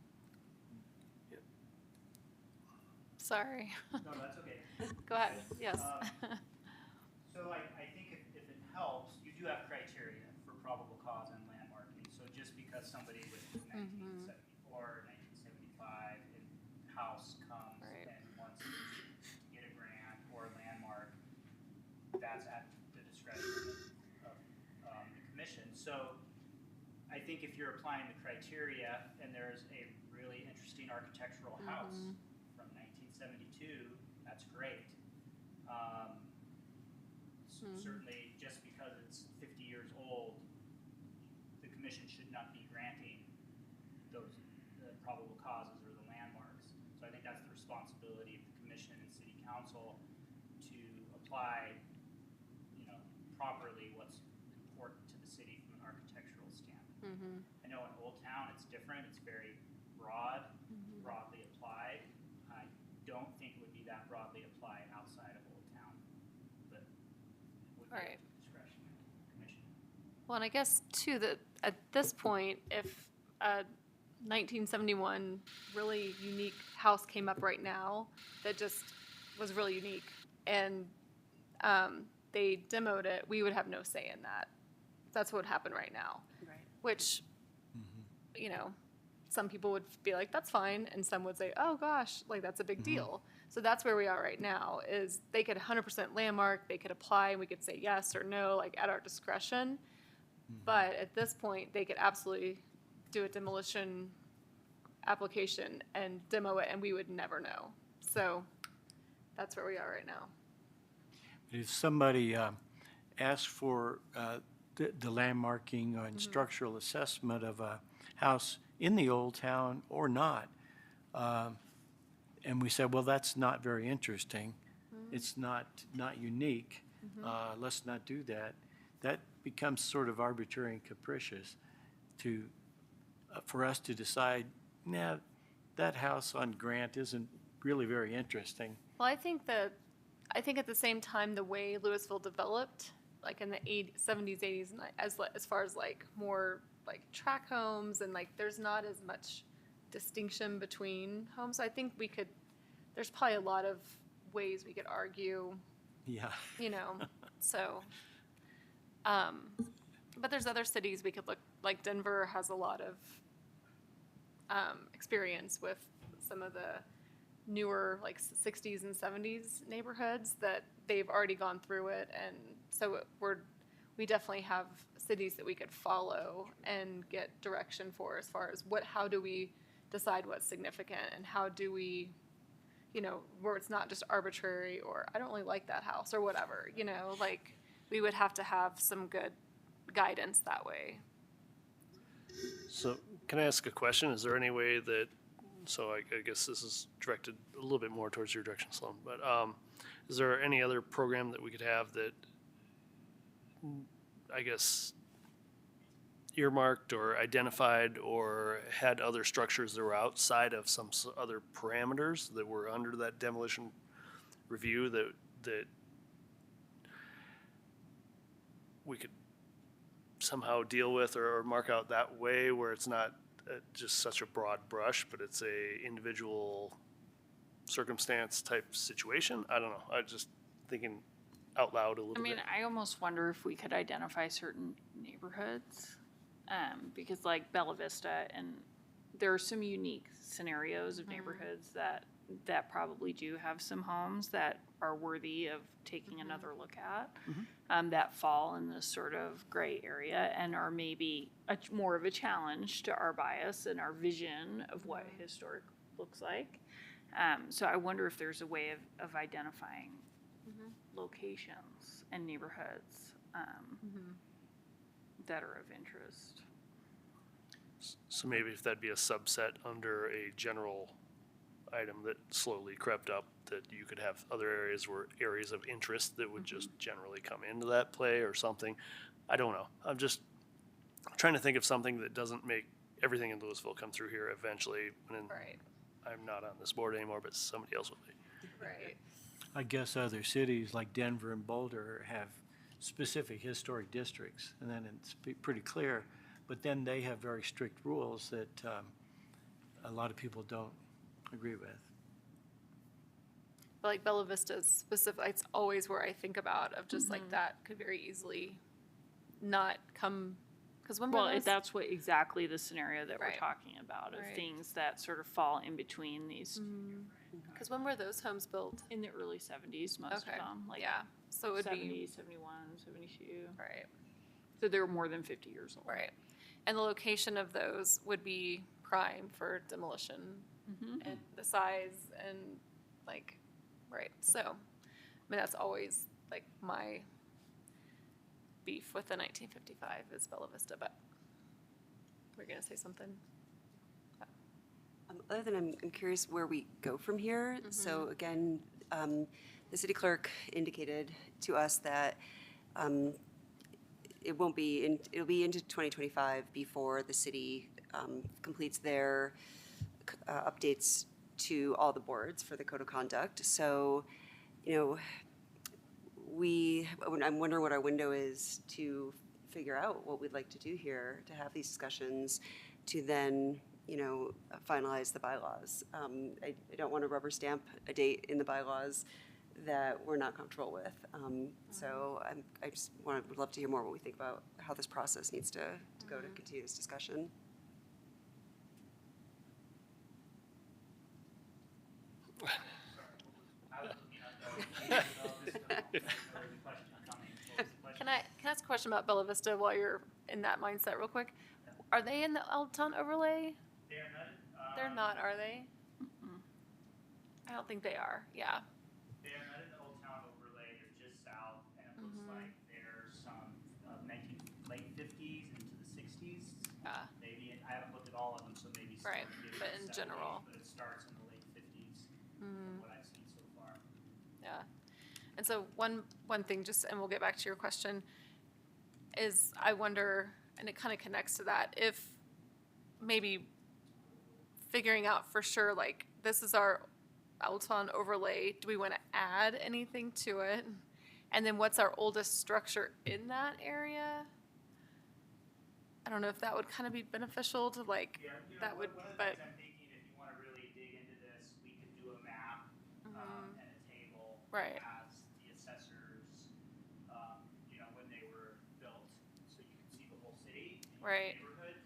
Sorry. No, that's okay. Go ahead. Yes. So I think if it helps, you do have criteria for probable cause and landmarking. So just because somebody with 1974, 1975 in house comes Right. and wants to get a grant or a landmark, that's at the discretion of the commission. So I think if you're applying the criteria and there's a really interesting architectural house from 1972, that's great. Certainly, just because it's 50 years old, the commission should not be granting the probable causes or the landmarks. So I think that's the responsibility of the commission and city council to apply, properly what's important to the city from an architectural standpoint. I know in Old Town it's different. It's very broadly applied. I don't think it would be that broadly applied outside of Old Town, but it would be Right. at the discretion of the commission. Well, and I guess too that at this point, if a 1971 really unique house came up right now that just was really unique, and they demoed it, we would have no say in that. That's what would happen right now. Right. Which, some people would be like, that's fine, and some would say, oh gosh, like that's a big deal. So that's where we are right now, is they could 100% landmark, they could apply, and we could say yes or no, like at our discretion. But at this point, they could absolutely do a demolition application and demo it, and we would never know. So that's where we are right now. If somebody asks for the landmarking and structural assessment of a house in the Old Town or not, and we said, well, that's not very interesting, it's not unique, let's not do that, that becomes sort of arbitrary and capricious for us to decide, nah, that house on Grant isn't really very interesting. Well, I think at the same time, the way Louisville developed, like in the 70s, 80s, and as far as like more like tract homes, and like there's not as much distinction between homes. So I think there's probably a lot of ways we could argue, Yeah. So, but there's other cities we could look, like Denver has a lot of experience with some of the newer like 60s and 70s neighborhoods that they've already gone through it, and so we definitely have cities that we could follow and get direction for as far as how do we decide what's significant, and how do we, where it's not just arbitrary or I don't really like that house or whatever, like we would have to have some good guidance that way. So can I ask a question? Is there any way that, so I guess this is directed a little bit more towards your direction, Sloan, but is there any other program that we could have that, I guess, earmarked or identified or had other structures that were outside of some other parameters that were under that demolition review that we could somehow deal with or mark out that way, where it's not just such a broad brush, but it's a individual circumstance type situation? I don't know. I'm just thinking out loud a little bit. I almost wonder if we could identify certain neighborhoods, because like Bella Vista, and there are some unique scenarios of neighborhoods that probably do have some homes that are worthy of taking another look at, that fall in this sort of gray area and are maybe more of a challenge to our bias and our vision of what historic looks like. So I wonder if there's a way of identifying locations and neighborhoods that are of interest. So maybe if that'd be a subset under a general item that slowly crept up, that you could have other areas of interest that would just generally come into that play or something. I don't know. I'm just trying to think of something that doesn't make everything in Louisville come through here eventually. When Right. I'm not on this board anymore, but somebody else will be. Right. I guess other cities like Denver and Boulder have specific historic districts, and then it's pretty clear. But then they have very strict rules that a lot of people don't agree with. But like Bella Vista's specific, it's always where I think about of just like that could very easily not come Because when Well, were those? that's what exactly the scenario that we're Right. talking about, of Right. things that sort of fall in between these, Because when were those homes built? in the early 70s, most Okay, of them, like yeah, so it would 70, be, 71, 72. right, So they're more than 50 years old. right. And the location of those would be prime for demolition and the size and like, right, so, I mean, that's always like my beef with the 1955 is Bella Vista, but we're gonna say something. Other than I'm curious where we go from here. So again, the city clerk indicated to us that it won't be, it'll be into 2025 before the city completes their updates to all the boards for the code of conduct. So, you know, I'm wondering what our window is to figure out what we'd like to do here, to have these discussions, to then, finalize the bylaws. I don't want to rubber stamp a date in the bylaws that we're not comfortable with. So I just would love to hear more what we think about how this process needs to go to continue this discussion. I was looking at the question coming. What was the question? Can I ask a question about Bella Vista while you're in that mindset real quick? Are they in the Old Town overlay? They are not. They're not, are they? I don't think they are, yeah. They are not in the Old Town overlay. They're just south, and it looks like there's some late 50s into the 60s. Yeah. Maybe, and I haven't looked at all of them, so maybe. some Right, are getting but to in 70s, general. But it starts in the late 50s, from what I've seen so far. Yeah. And so one thing, just, and we'll get back to your question, is I wonder, and it kind of connects to that, if maybe figuring out for sure, like, this is our Alton overlay, do we want to add anything to it? And then what's our oldest structure in that area? I don't know if that would kind of be beneficial to like, Yeah, that would, one of the but, things I'm thinking, if you want to really dig into this, we could do a map and a table Right. that has the assessors, when they were built, so you can see the whole city and Right. the neighborhood.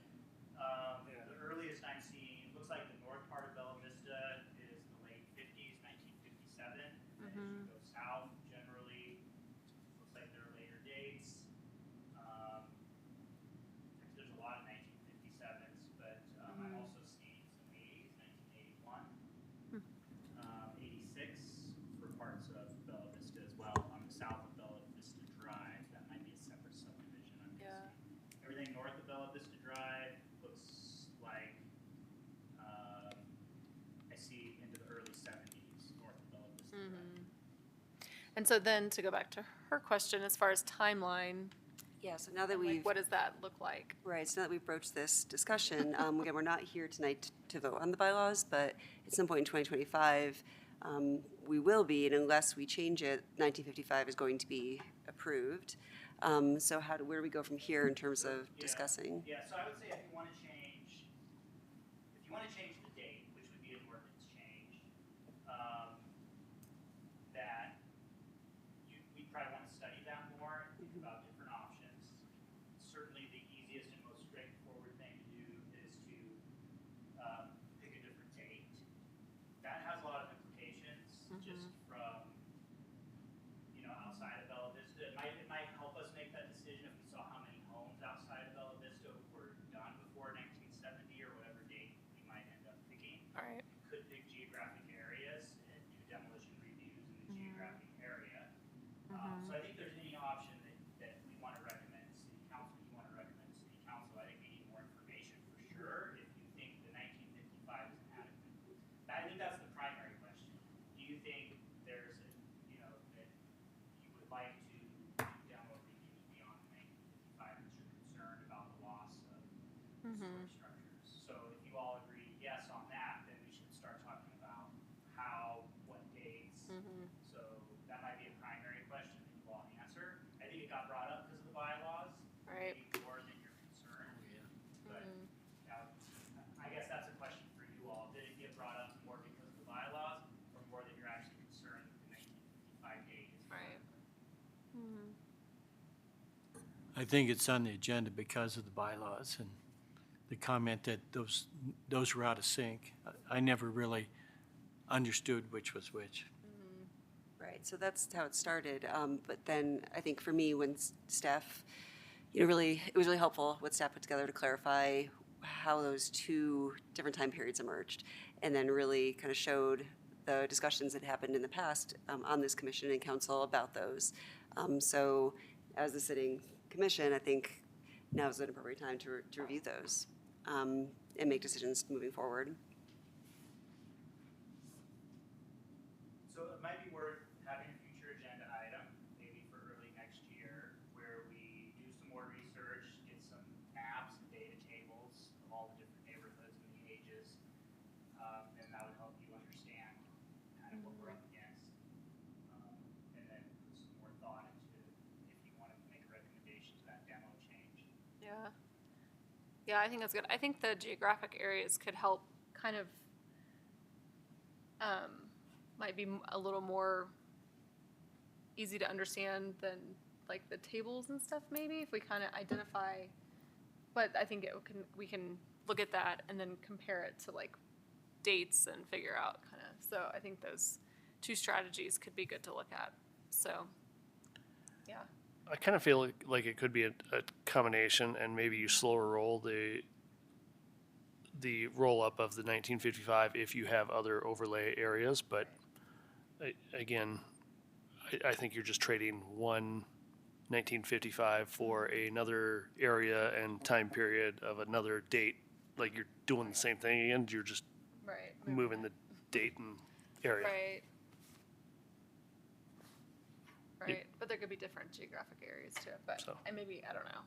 The earliest I'm seeing, it looks like the north part of Bella Vista is the late 50s, 1957. And as you go south, generally, looks like there are later dates. There's a lot of 1957s, but I'm also seeing some 80s, 1981, 86 for parts of Bella Vista as well. On the south of Bella Vista Drive, that might be a separate subdivision. I'm Yeah. guessing. Everything north of Bella Vista Drive looks like I see into the early 70s north of Bella Vista Drive. and so then to go back to her question, as far as timeline, Yeah, so now that like, we've, what does that look like? right, so now that we've broached this discussion, again, we're not here tonight to vote on the bylaws, but at some point in 2025, we will be, and unless we change it, 1955 is going to be approved. So where do we go from here in terms of discussing? Yeah, so I would say if you want to change the date, which would be an ordinance change, that we'd probably want to study that more and think about different options. Certainly the easiest and most straightforward thing to do is to pick a different date. That has a lot of implications just from, outside of Bella Vista. It might help us make that decision if we saw how many homes outside of Bella Vista were done before 1970 or whatever date we might end up picking. All right. Could pick geographic areas and do demolition reviews in the geographic area. So I think there's any option that we want to recommend to City Council, you want to recommend to City Council, I think we need more information for sure if you think the 1955 is inadequate. I think that's the primary question. Do you think there's that you would like to demo reviews beyond 1955 because you're concerned about the loss of historic structures? So if you all agree yes on that, then we should start talking about how, what dates. So that might be a primary question that you all answer. I think it got brought up because of the bylaws. Right. Maybe more than you're concerned. But I guess that's a question for you all. Did it get brought up more because of the bylaws or more that you're actually concerned that the 1955 date is? Right. I think it's on the agenda because of the bylaws and the comment that those were out of sync. I never really understood which was which. Right, so that's how it started. But then I think for me, when staff, it was really helpful what staff put together to clarify how those two different time periods emerged, and then really kind of showed the discussions that happened in the past on this commission and council about those. So as the sitting commission, I think now is an appropriate time to review those and make decisions moving forward. So it might be worth having a future agenda item, maybe for early next year, where we do some more research, get some maps and data tables of all the different neighborhoods and the ages, and that would help you understand kind of what we're up against. And then put some more thought into if you want to make a recommendation to that demo change. Yeah. Yeah, I think that's good. I think the geographic areas could help kind of, might be a little more easy to understand than like the tables and stuff maybe, if we kind of identify, but I think we can look at that and then compare it to like dates and figure out kind of, so I think those two strategies could be good to look at. So, yeah. I kind of feel like it could be a combination, and maybe you slower roll the roll up of the 1955 if you have other overlay areas. But again, I think you're just trading one 1955 for another area and time period of another date. Like you're doing the same thing again. You're just Right. moving the date and area. Right. Right, but there could be different geographic areas to it, but, So. and maybe, I don't know,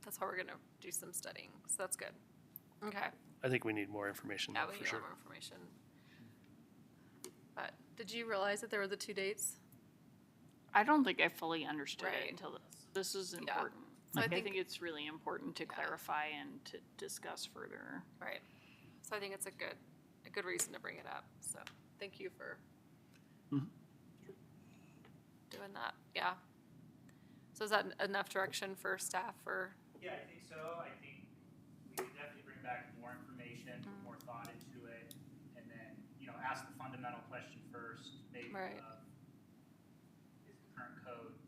that's how we're gonna do some studying, so that's good. Okay, I think we need more information yeah, though, we for need sure. more information. But, did you realize that there were the two dates? I don't think I fully understood Right. it until this is important. So I Like, I think- think it's really important to clarify and to discuss further. Right, so I think it's a good reason to bring it up, so, thank you for doing that, yeah. So is that enough direction for staff, or? Yeah, I think so. I think we can definitely bring back more information, put more thought into it, and then, ask the fundamental question first, maybe Right. Is the current code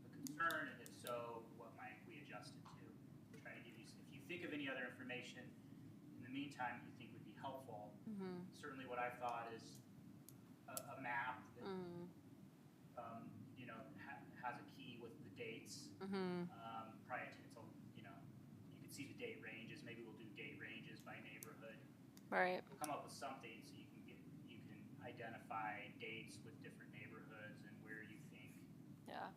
a concern, and if so, what might we adjust it to? Try to give you, if you think of any other information in the meantime you think would be helpful, certainly what I've thought is a map that, has a key with the dates. Probably until, you can see the date ranges. Maybe we'll do date ranges by neighborhood. Right, We'll come up with something so you can identify dates with different neighborhoods and where you think, yeah,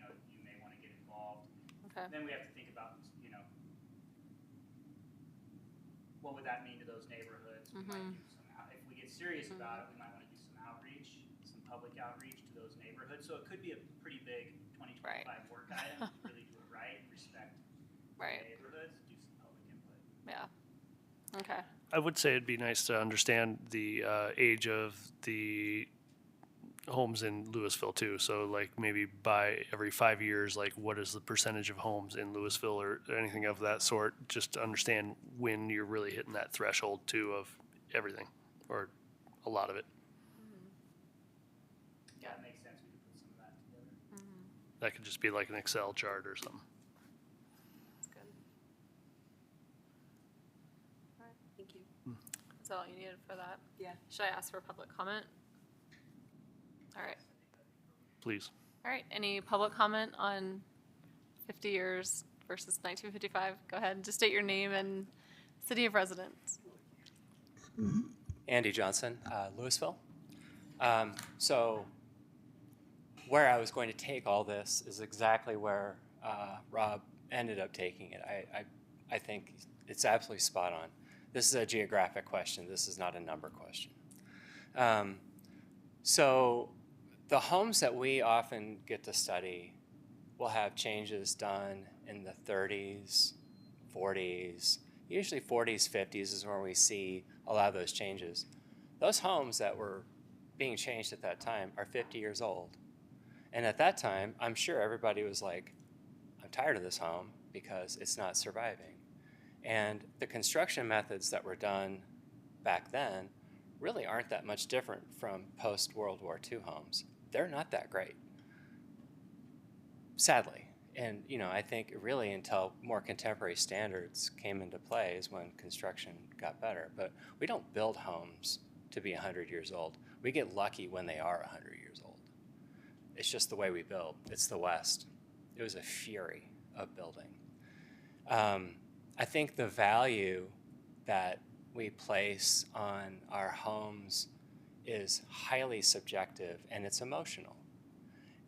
you may want to get involved. okay, Then we have to think about, what would that mean to those neighborhoods? We might do if we get serious about it, we might want to do some outreach, some public outreach to those neighborhoods. So it could be a pretty big 2025 work item. Really do it right, respect right, neighborhoods, do some public input. yeah, okay, I would say it'd be nice to understand the age of the homes in Louisville too. So like maybe by every 5 years, like what is the percentage of homes in Louisville or anything of that sort, just to understand when you're really hitting that threshold too of everything or a lot of it. Yeah, it makes sense. We could put some of that together. That could just be like an Excel chart or something. that's good. All right, Thank you. is that all you needed for that? Yeah. Should I ask for public comment? All right. Please. All right, any public comment on 50 years versus 1955? Go ahead, just state your name and city of residence. Andy Johnson, Louisville. So where I was going to take all this is exactly where Rob ended up taking it. I think it's absolutely spot on. This is a geographic question. This is not a number question. So the homes that we often get to study will have changes done in the 30s, 40s, usually 40s, 50s is where we see a lot of those changes. Those homes that were being changed at that time are 50 years old. And at that time, I'm sure everybody was like, tired of this home because it's not surviving. And the construction methods that were done back then really aren't that much different from post-World War II homes. They're not that great, sadly. And, I think really until more contemporary standards came into play is when construction got better. But we don't build homes to be 100 years old. We get lucky when they are 100 years old. It's just the way we build. It's the West. It was a fury of building. I think the value that we place on our homes is highly subjective and it's emotional.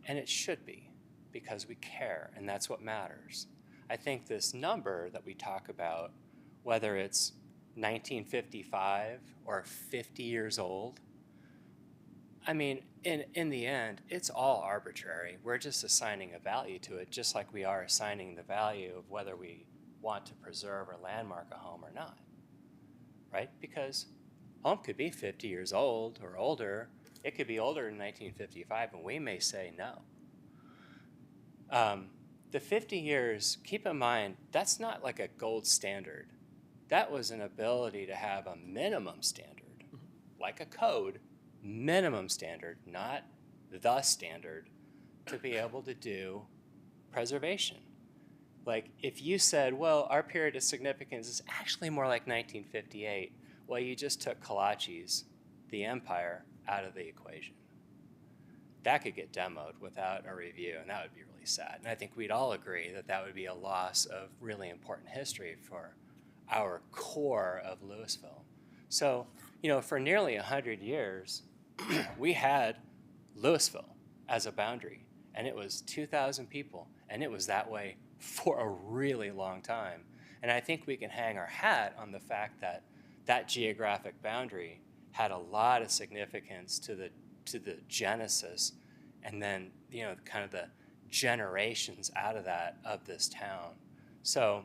And it should be, because we care, and that's what matters. I think this number that we talk about, whether it's 1955 or 50 years old, I mean, in the end, it's all arbitrary. We're just assigning a value to it, just like we are assigning the value of whether we want to preserve or landmark a home or not, right? Because a home could be 50 years old or older. It could be older than 1955, and we may say no. The 50 years, keep in mind, that's not like a gold standard. That was an ability to have a minimum standard, like a code, minimum standard, not the standard, to be able to do preservation. Like if you said, well, our period of significance is actually more like 1958, well, you just took Kalachi's, the empire, out of the equation. That could get demoed without a review, and that would be really sad. And I think we'd all agree that that would be a loss of really important history for our core of Louisville. So, for nearly 100 years, we had Louisville as a boundary, and it was 2,000 people, and it was that way for a really long time. And I think we can hang our hat on the fact that that geographic boundary had a lot of significance to the genesis, and then kind of the generations out of that of this town. So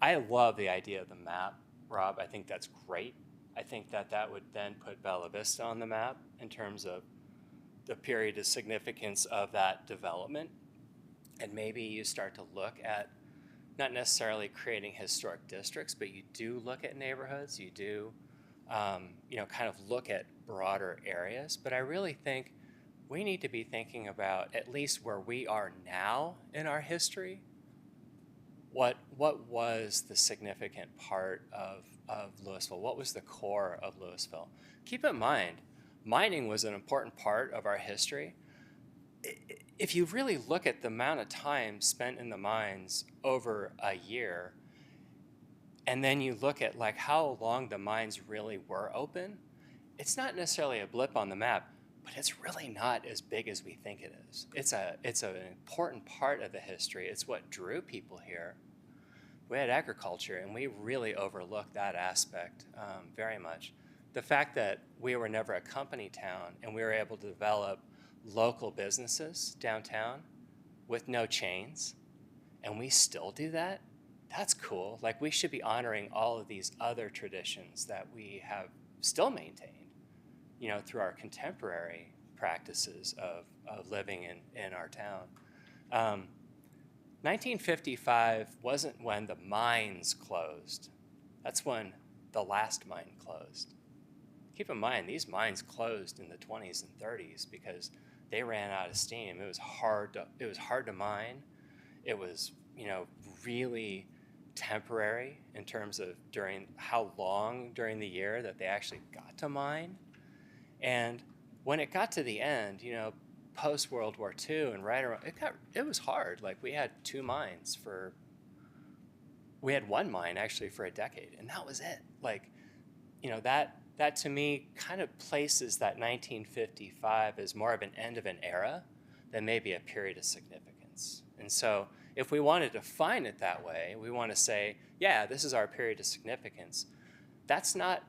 I love the idea of the map, Rob. I think that's great. I think that would then put Bella Vista on the map in terms of the period of significance of that development. And maybe you start to look at not necessarily creating historic districts, but you do look at neighborhoods. You do kind of look at broader areas. But I really think we need to be thinking about at least where we are now in our history. What was the significant part of Louisville? What was the core of Louisville? Keep in mind, mining was an important part of our history. If you really look at the amount of time spent in the mines over a year, and then you look at like how long the mines really were open, it's not necessarily a blip on the map, but it's really not as big as we think it is. It's an important part of the history. It's what drew people here. We had agriculture, and we really overlooked that aspect very much. The fact that we were never a company town, and we were able to develop local businesses downtown with no chains, and we still do that, that's cool. Like, we should be honoring all of these other traditions that we have still maintained, through our contemporary practices of living in our town. 1955 wasn't when the mines closed. That's when the last mine closed. Keep in mind, these mines closed in the 20s and 30s because they ran out of steam. It was hard to mine. It was, really temporary in terms of during how long during the year that they actually got to mine. And when it got to the end, post World War II and right around, it was hard. Like, we had one mine actually for a decade, and that was it. Like, that to me kind of places that 1955 as more of an end of an era than maybe a period of significance. And so if we wanted to define it that way, we want to say, yeah, this is our period of significance. That's not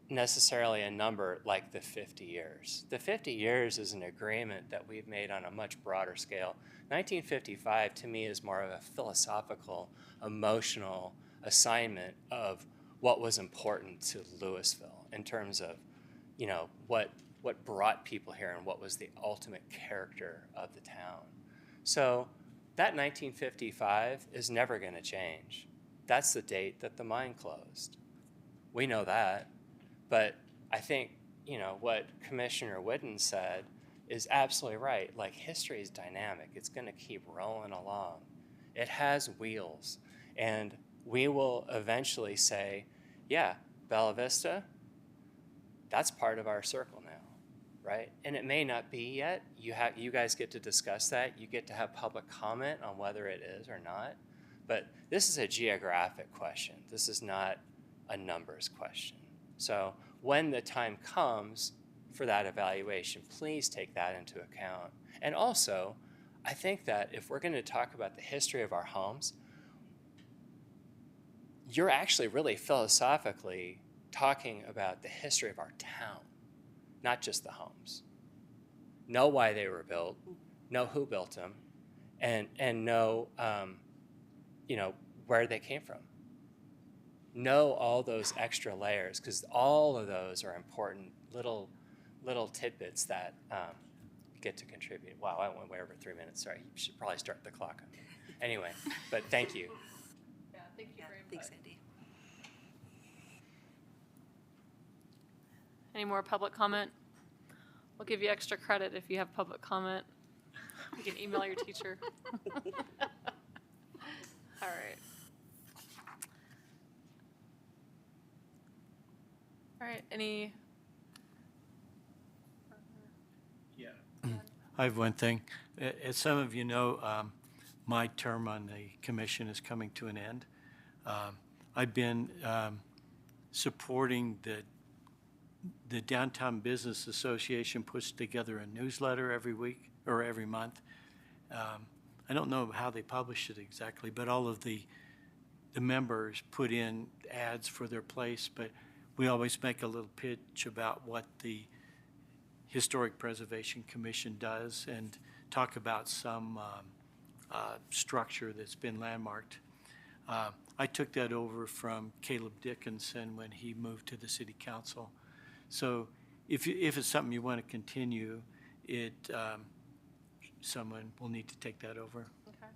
necessarily a number like the 50 years. The 50 years is an agreement that we've made on a much broader scale. 1955 to me is more of a philosophical, emotional assignment of what was important to Louisville in terms of, what brought people here and what was the ultimate character of the town. So That 1955 is never going to change. That's the date that the mine closed. We know that. But I think, you know, what Commissioner Whidden said is absolutely right. Like, history is dynamic. It's going to keep rolling along. It has wheels. And we will eventually say, yeah, Bella Vista, that's part of our circle now, right? And it may not be yet. You guys get to discuss that. You get to have public comment on whether it is or not. But this is a geographic question. This is not a numbers question. So when the time comes for that evaluation, please take that into account. And also, I think that if we're going to talk about the history of our homes, you're actually really philosophically talking about the history of our town, not just the homes. Know why they were built, know who built them, and know, you know, where they came from. Know all those extra layers, because all of those are important little tidbits that get to contribute. Wow, I went way over 3 minutes. Sorry, you should probably start the clock. Anyway, but thank you. Yeah, thank you very much. Thanks, Andy. Any more public comment? We'll give you extra credit if you have public comment. You can email your teacher. All right. All right, any? I have one thing. As some of you know, my term on the commission is coming to an end. I've been supporting the Downtown Business Association puts together a newsletter every week or every month. I don't know how they publish it exactly, but all of the members put in ads for their place, but we always make a little pitch about what the Historic Preservation Commission does and talk about some structure that's been landmarked. I took that over from Caleb Dickinson when he moved to the city council. So if it's something you want to continue, someone will need to take that over. Okay.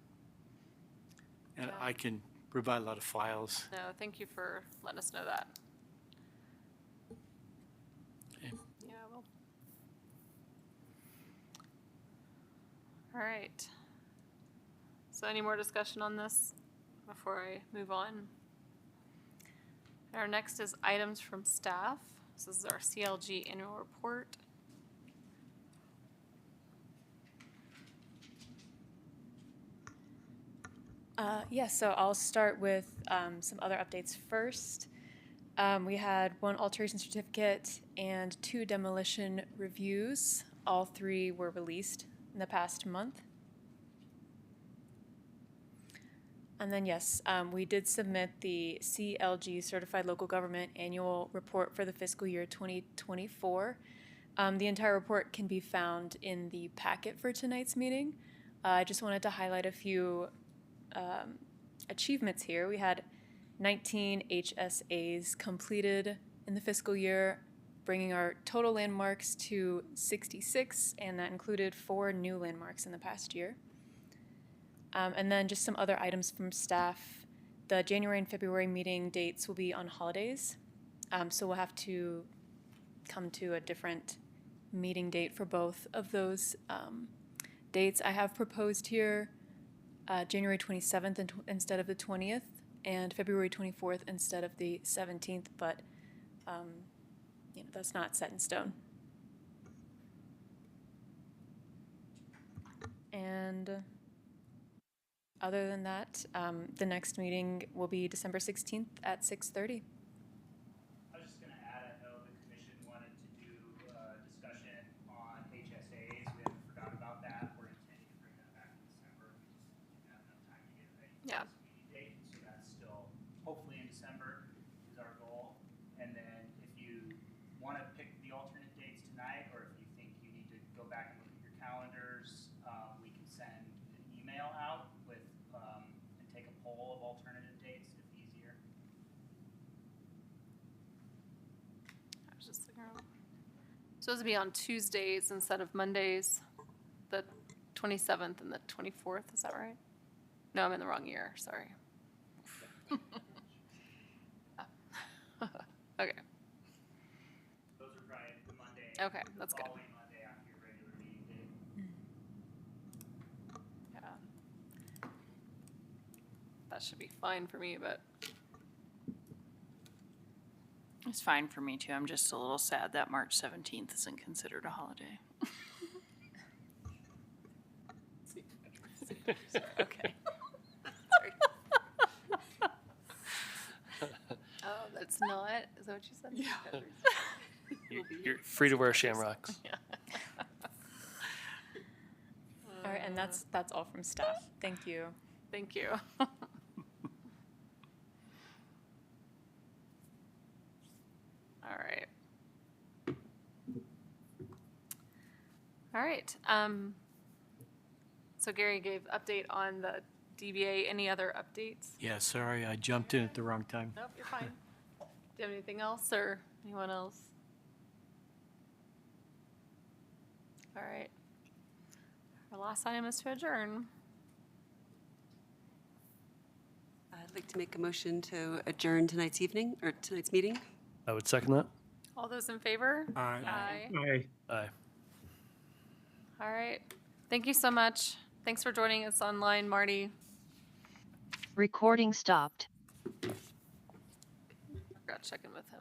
And Yeah. I can provide a lot of files. No, thank you for letting us know that. Okay. Yeah, well. All right. So any more discussion on this before I move on? Our next is items from staff. This is our CLG annual report. Yes, so I'll start with some other updates first. We had one alteration certificate and 2 demolition reviews. All 3 were released in the past month. And then, yes, we did submit the CLG Certified Local Government Annual Report for the fiscal year 2024. The entire report can be found in the packet for tonight's meeting. I just wanted to highlight a few achievements here. We had 19 HSAs completed in the fiscal year, bringing our total landmarks to 66, and that included 4 new landmarks in the past year. And then just some other items from staff. The January and February meeting dates will be on holidays, so we'll have to come to a different meeting date for both of those dates. I have proposed here January 27th instead of the 20th, and February 24th instead of the 17th, but you know, that's not set in stone. And other than that, the next meeting will be December 16th at 6:30. I was just gonna add, I know the commission wanted to do a discussion on HSAs. We haven't forgotten about that. We're intending to bring that back in December. We just didn't have enough time to get it ready for Yeah. this meeting date. So that's still, hopefully in December is our goal. And then if you wanna pick the alternate dates tonight, or if you think you need to go back and look at your calendars, we can send an email out with, and take a poll of alternative dates if easier. I was just looking around. Supposed to be on Tuesdays instead of Mondays, the 27th and the 24th, is that right? No, I'm in the wrong year, sorry. Okay, Those are Friday, the Monday. okay, that's good. Following Monday after your regular meeting day. Yeah. That should be fine for me, but It's fine for me too. I'm just a little sad that March 17th isn't considered a holiday. okay. Sorry. Oh, that's not, is that what you said? Yeah. You're free to wear shamrocks. All right, and that's all from staff. Thank you. Thank you. All right. All right. So Gary gave update on the DBA. Any other updates? Yeah, sorry, I jumped in at the wrong time. Nope, you're fine. Do you have anything else or anyone else? All right. Our last item is to adjourn. I'd like to make a motion to adjourn tonight's evening, or tonight's meeting. I would second that. All those in favor? Aye. Aye. All right. Thank you so much. Thanks for joining us online, Marty. Recording stopped. Forgot to check in with him.